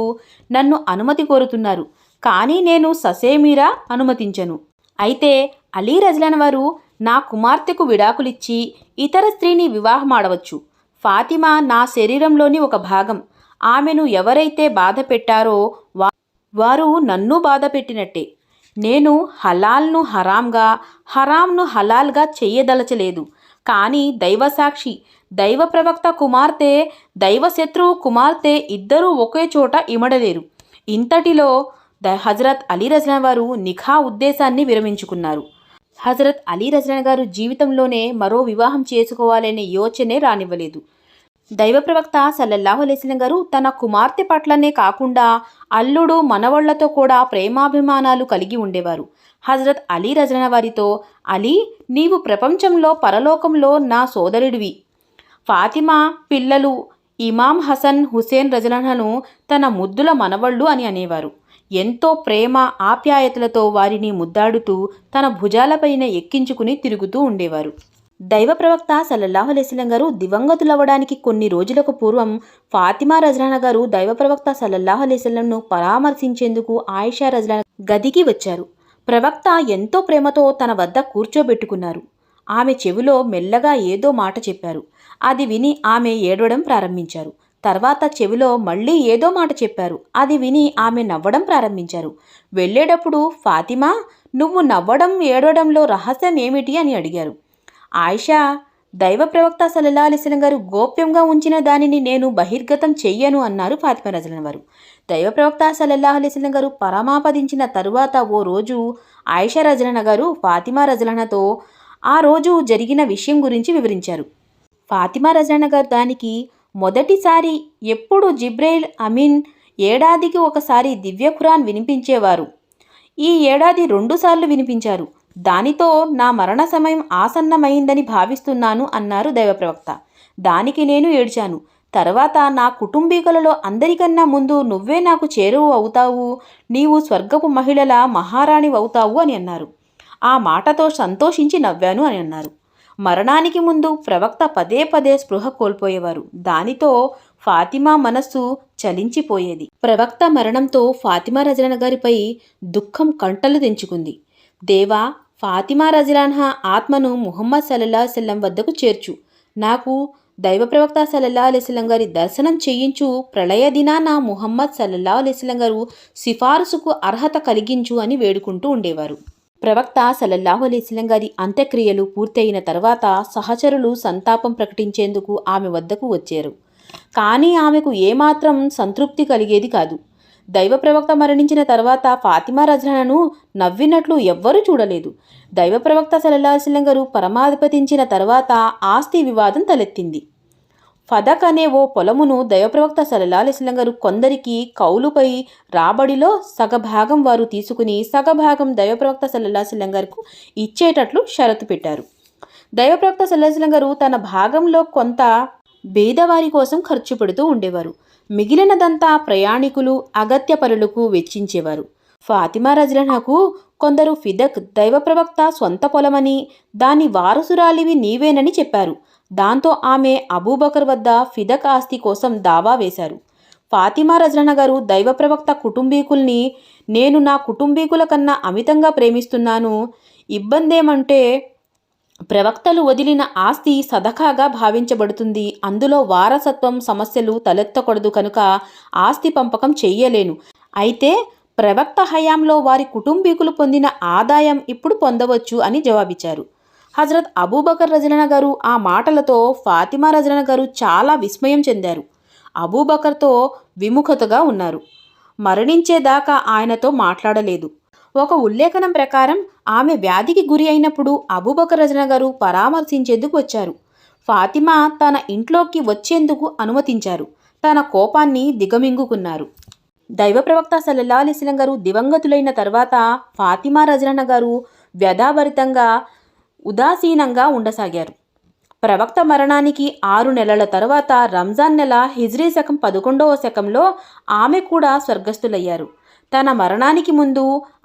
నన్ను అనుమతి కోరుతున్నారు, కానీ నేను ససేమీరా అనుమతించను. అయితే అలీ రజన వారు నా కుమార్తెకు విడాకులిచ్చి ఇతర స్త్రీని వివాహమాడవచ్చు. ఫాతిమా నా శరీరంలోని ఒక భాగం. ఆమెను ఎవరైతే బాధ పెట్టారో వారు నన్ను బాధ పెట్టినట్టే. నేను హలాల్ను హరాంగా, హరాంను హలాల్గా చెయ్యదలచలేదు. కానీ దైవసాక్షి, దైవ ప్రవక్త కుమార్తె, దైవశత్రువు కుమార్తె ఇద్దరూ ఒకే చోట ఇమడలేరు. ఇంతటిలో హజరత్ అలీ రజన వారు నిఖా ఉద్దేశాన్ని విరమించుకున్నారు. హజరత్ అలీ రజన గారు జీవితంలోనే మరో వివాహం చేసుకోవాలనే యోచనే రానివ్వలేదు. దైవ ప్రవక్త సల్లల్లాహు అలైహి వసల్లం గారు తన కుమార్తె పట్లనే కాకుండా అల్లుడు, మనవళ్లతో కూడా ప్రేమాభిమానాలు కలిగి ఉండేవారు. హజరత్ అలీ రజన వారితో, అలీ, నీవు ప్రపంచంలో పరలోకంలో నా సోదరుడివి. ఫాతిమా పిల్లలు ఇమాం హసన్, హుసేన్ రజనను తన ముద్దుల మనవళ్ళు అని అనేవారు. ఎంతో ప్రేమ ఆప్యాయతలతో వారిని ముద్దాడుతూ తన భుజాలపైన ఎక్కించుకుని తిరుగుతూ ఉండేవారు. దైవ ప్రవక్త సల్లల్లాహు అలైహి వసల్లం గారు దివంగతులవ్వడానికి కొన్ని రోజులకు పూర్వం ఫాతిమా రజన గారు దైవ ప్రవక్త సల్లల్లాహు అలైహి వసల్లంను పరామర్శించేందుకు ఆయిషా రజన గదికి వచ్చారు. ప్రవక్త ఎంతో ప్రేమతో తన వద్ద కూర్చోబెట్టుకున్నారు. ఆమె చెవిలో మెల్లగా ఏదో మాట చెప్పారు. అది విని ఆమె ఏడవడం ప్రారంభించారు. తర్వాత చెవిలో మళ్ళీ ఏదో మాట చెప్పారు. అది విని ఆమె నవ్వడం ప్రారంభించారు. వెళ్ళేటప్పుడు, ఫాతిమా, నువ్వు నవ్వడం ఏడవడంలో రహస్యం ఏమిటి అని అడిగారు. ఆయిషా, దైవ ప్రవక్త సల్లల్లాహు అలైహి వసల్లం గారు గోప్యంగా ఉంచిన దానిని నేను బహిర్గతం చెయ్యను అన్నారు ఫాతిమా రజన వారు. దైవ ప్రవక్త సల్లల్లాహు అలైహి వసల్లం గారు పరమాపదించిన తరువాత ఓ రోజు ఆయిషా రజన గారు ఫాతిమా రజనతో ఆ రోజు జరిగిన విషయం గురించి వివరించారు. ఫాతిమా రజన గారు దానికి, మొదటిసారి ఎప్పుడు జిబ్రైల్ అమీన్ ఏడాదికి ఒకసారి దివ్య ఖురాన్ వినిపించేవారు. ఈ ఏడాది 2 సార్లు వినిపించారు. దానితో నా మరణ సమయం ఆసన్నమైందని భావిస్తున్నాను అన్నారు దైవప్రవక్త. దానికి నేను ఏడ్చాను. తర్వాత నా కుటుంబీకులలో అందరికన్నా ముందు నువ్వే నాకు చేరువ అవుతావు, నీవు స్వర్గపు మహిళల మహారాణి అవుతావు అని అన్నారు. ఆ మాటతో సంతోషించి నవ్వాను అని అన్నారు. మరణానికి ముందు ప్రవక్త పదే పదే స్పృహ కోల్పోయేవారు. దానితో ఫాతిమా మనస్సు చలించిపోయేది. ప్రవక్త మరణంతో ఫాతిమా రజలానా గారిపై దుఃఖం కంటలు తెంచుకుంది. దేవా, ఫాతిమా రజలాన్హా ఆత్మను ముహమ్మద్ సల్లల్లాహు అలైహి వసల్లం వద్దకు చేర్చు. నాకు దైవ ప్రవక్త సల్లల్లాహు అలైహి వసల్లం గారి దర్శనం చేయించు. ప్రళయ దినాన ముహమ్మద్ సల్లల్లాహు అలైహి వసల్లం గారు సిఫారసుకు అర్హత కలిగించు అని వేడుకుంటూ ఉండేవారు. ప్రవక్త సల్లల్లాహు అలైహి వసల్లం గారి అంత్యక్రియలు పూర్తయిన తర్వాత సహచరులు సంతాపం ప్రకటించేందుకు ఆమె వద్దకు వచ్చారు. కానీ ఆమెకు ఏమాత్రం సంతృప్తి కలిగేది కాదు. దైవ ప్రవక్త మరణించిన తర్వాత ఫాతిమా రజలానాను నవ్వినట్లు ఎవ్వరూ చూడలేదు. దైవ ప్రవక్త సల్లల్లాహు అలైహి వసల్లం గారు పరమాధిపతించిన తర్వాత ఆస్తి వివాదం తలెత్తింది. ఫదక్ అనే ఓ పొలమును దైవప్రవక్త సల్లల్లాహు అలైహి వసల్లం గారు కొందరికి కౌలుపై రాబడిలో సగభాగం వారు తీసుకుని సగభాగం దైవప్రవక్త సల్లల్లాహు అలైహి వసల్లం గారికి ఇచ్చేటట్లు షరతు పెట్టారు. దైవప్రవక్త సల్లల్లాహు అలైహి వసల్లం గారు తన భాగంలో కొంత పేదవారి కోసం ఖర్చు పెడుతూ ఉండేవారు. మిగిలినదంతా ప్రయాణికులు, అగత్య పరులకు వెచ్చించేవారు. ఫాతిమా రజలానాకు కొందరు ఫిదక్ దైవ ప్రవక్త సొంత పొలమని, దాని వారసురాలివి నీవేనని చెప్పారు. దాంతో ఆమె అబూబకర్ వద్ద ఫిదక్ ఆస్తి కోసం దావా వేశారు. ఫాతిమా రజలానా గారు దైవ ప్రవక్త కుటుంబీకుల్ని, నేను నా కుటుంబీకుల కన్నా అమితంగా ప్రేమిస్తున్నాను. ఇబ్బందేమంటే ప్రవక్తలు వదిలిన ఆస్తి సదకాగా భావించబడుతుంది. అందులో వారసత్వం సమస్యలు తలెత్తకూడదు కనుక ఆస్తి పంపకం చెయ్యలేను. అయితే ప్రవక్త హయాంలో వారి కుటుంబీకులు పొందిన ఆదాయం ఇప్పుడు పొందవచ్చు అని జవాబిచ్చారు. హజరత్ అబూబకర్ రజలానా గారు ఆ మాటలతో ఫాతిమా రజలానా గారు చాలా విస్మయం చెందారు. అబూబకర్తో విముఖతగా ఉన్నారు. మరణించేదాకా ఆయనతో మాట్లాడలేదు. ఒక ఉల్లేఖనం ప్రకారం ఆమె వ్యాధికి గురి అయినప్పుడు అబూబకర్ రజలానా గారు పరామర్శించేందుకు వచ్చారు. ఫాతిమా తన ఇంట్లోకి వచ్చేందుకు అనుమతించారు. తన కోపాన్ని దిగమింగుకున్నారు. దైవ ప్రవక్త సల్లల్లాహు అలైహి వసల్లం గారు దివంగతులైన తర్వాత ఫాతిమా రజలానా గారు వ్యధాభరితంగా ఉదాసీనంగా ఉండసాగారు. ప్రవక్త మరణానికి 6 నెలల తర్వాత రంజాన్ నెల హిజ్రీ శకం 11వ శకంలో ఆమె కూడా స్వర్గస్థులయ్యారు. తన మరణానికి ముందు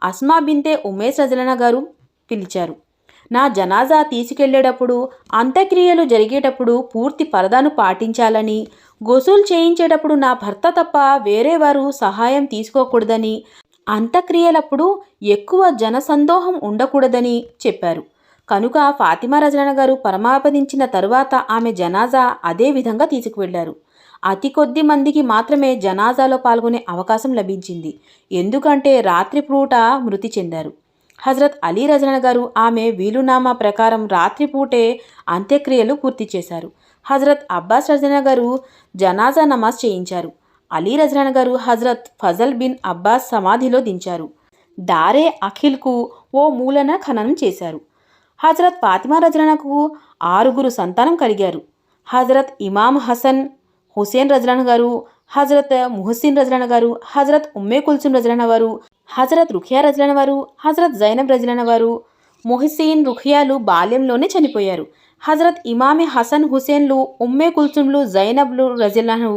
అస్మా బింతే ఉమేస్ రజలానా గారు పిలిచారు. నా జనాజా తీసుకెళ్లేటప్పుడు, అంత్యక్రియలు జరిగేటప్పుడు పూర్తి పరదాను పాటించాలని, గొసూలు చేయించేటప్పుడు నా భర్త తప్ప వేరేవారు సహాయం తీసుకోకూడదని, అంత్యక్రియలప్పుడు ఎక్కువ జనసందోహం ఉండకూడదని చెప్పారు. కనుక ఫాతిమా రజలానా గారు పరమాపదించిన తరువాత ఆమె జనాజా అదే విధంగా తీసుకువెళ్లారు. అతి కొద్ది మందికి మాత్రమే జనాజాలో పాల్గొనే అవకాశం లభించింది. ఎందుకంటే రాత్రిపూట మృతి చెందారు. హజరత్ అలీ రజలానా గారు ఆమె వీలునామా ప్రకారం రాత్రిపూటే అంత్యక్రియలు పూర్తి చేశారు. హజరత్ అబ్బాస్ రజలానా గారు జనాజా నమాజ్ చేయించారు. అలీ రజలానా గారు హజరత్ ఫజల్ బిన్ అబ్బాస్ సమాధిలో దించారు. దారే అఖిల్కు ఓ మూలన ఖననం చేశారు. హజరత్ ఫాతిమా రజలానాకు 6 సంతానం కలిగారు. హజరత్ ఇమాం హసన్ హుసేన్ రజలానా గారు, హజరత్ ముహసిన్ రజలానా గారు, హజరత్ ఉమ్మే కుల్సుమ్ రజలానా వారు, హజరత్ రుఖియా రజలానా వారు, హజరత్ జైనబ్ రజలానా వారు. ముహసిన్, రుఖియాలు బాల్యంలోనే చనిపోయారు. హజరత్ ఇమామే హసన్ హుసేన్లు, ఉమ్మే కుల్సుమ్లు, జైనబ్లు రజలాను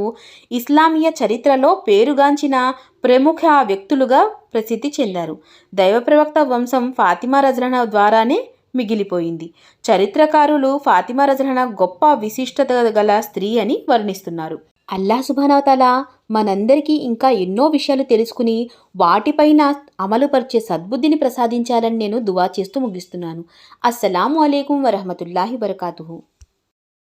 ఇస్లామీయ చరిత్రలో పేరుగాంచిన ప్రముఖ వ్యక్తులుగా ప్రసిద్ధి చెందారు. దైవ ప్రవక్త వంశం ఫాతిమా రజలానా ద్వారానే మిగిలిపోయింది. చరిత్రకారులు ఫాతిమా రజలానా గొప్ప విశిష్టత గల స్త్రీ అని వర్ణిస్తున్నారు. అల్లాహ్ సుబ్హానహు వ తఆలా మనందరికీ ఇంకా ఎన్నో విషయాలు తెలుసుకుని వాటిపైన అమలుపరిచే సద్బుద్ధిని ప్రసాదించాలని నేను దువా చేస్తూ ముగిస్తున్నాను. అస్సలాము అలైకుం వరహమతుల్లాహి వబరకాతుహు.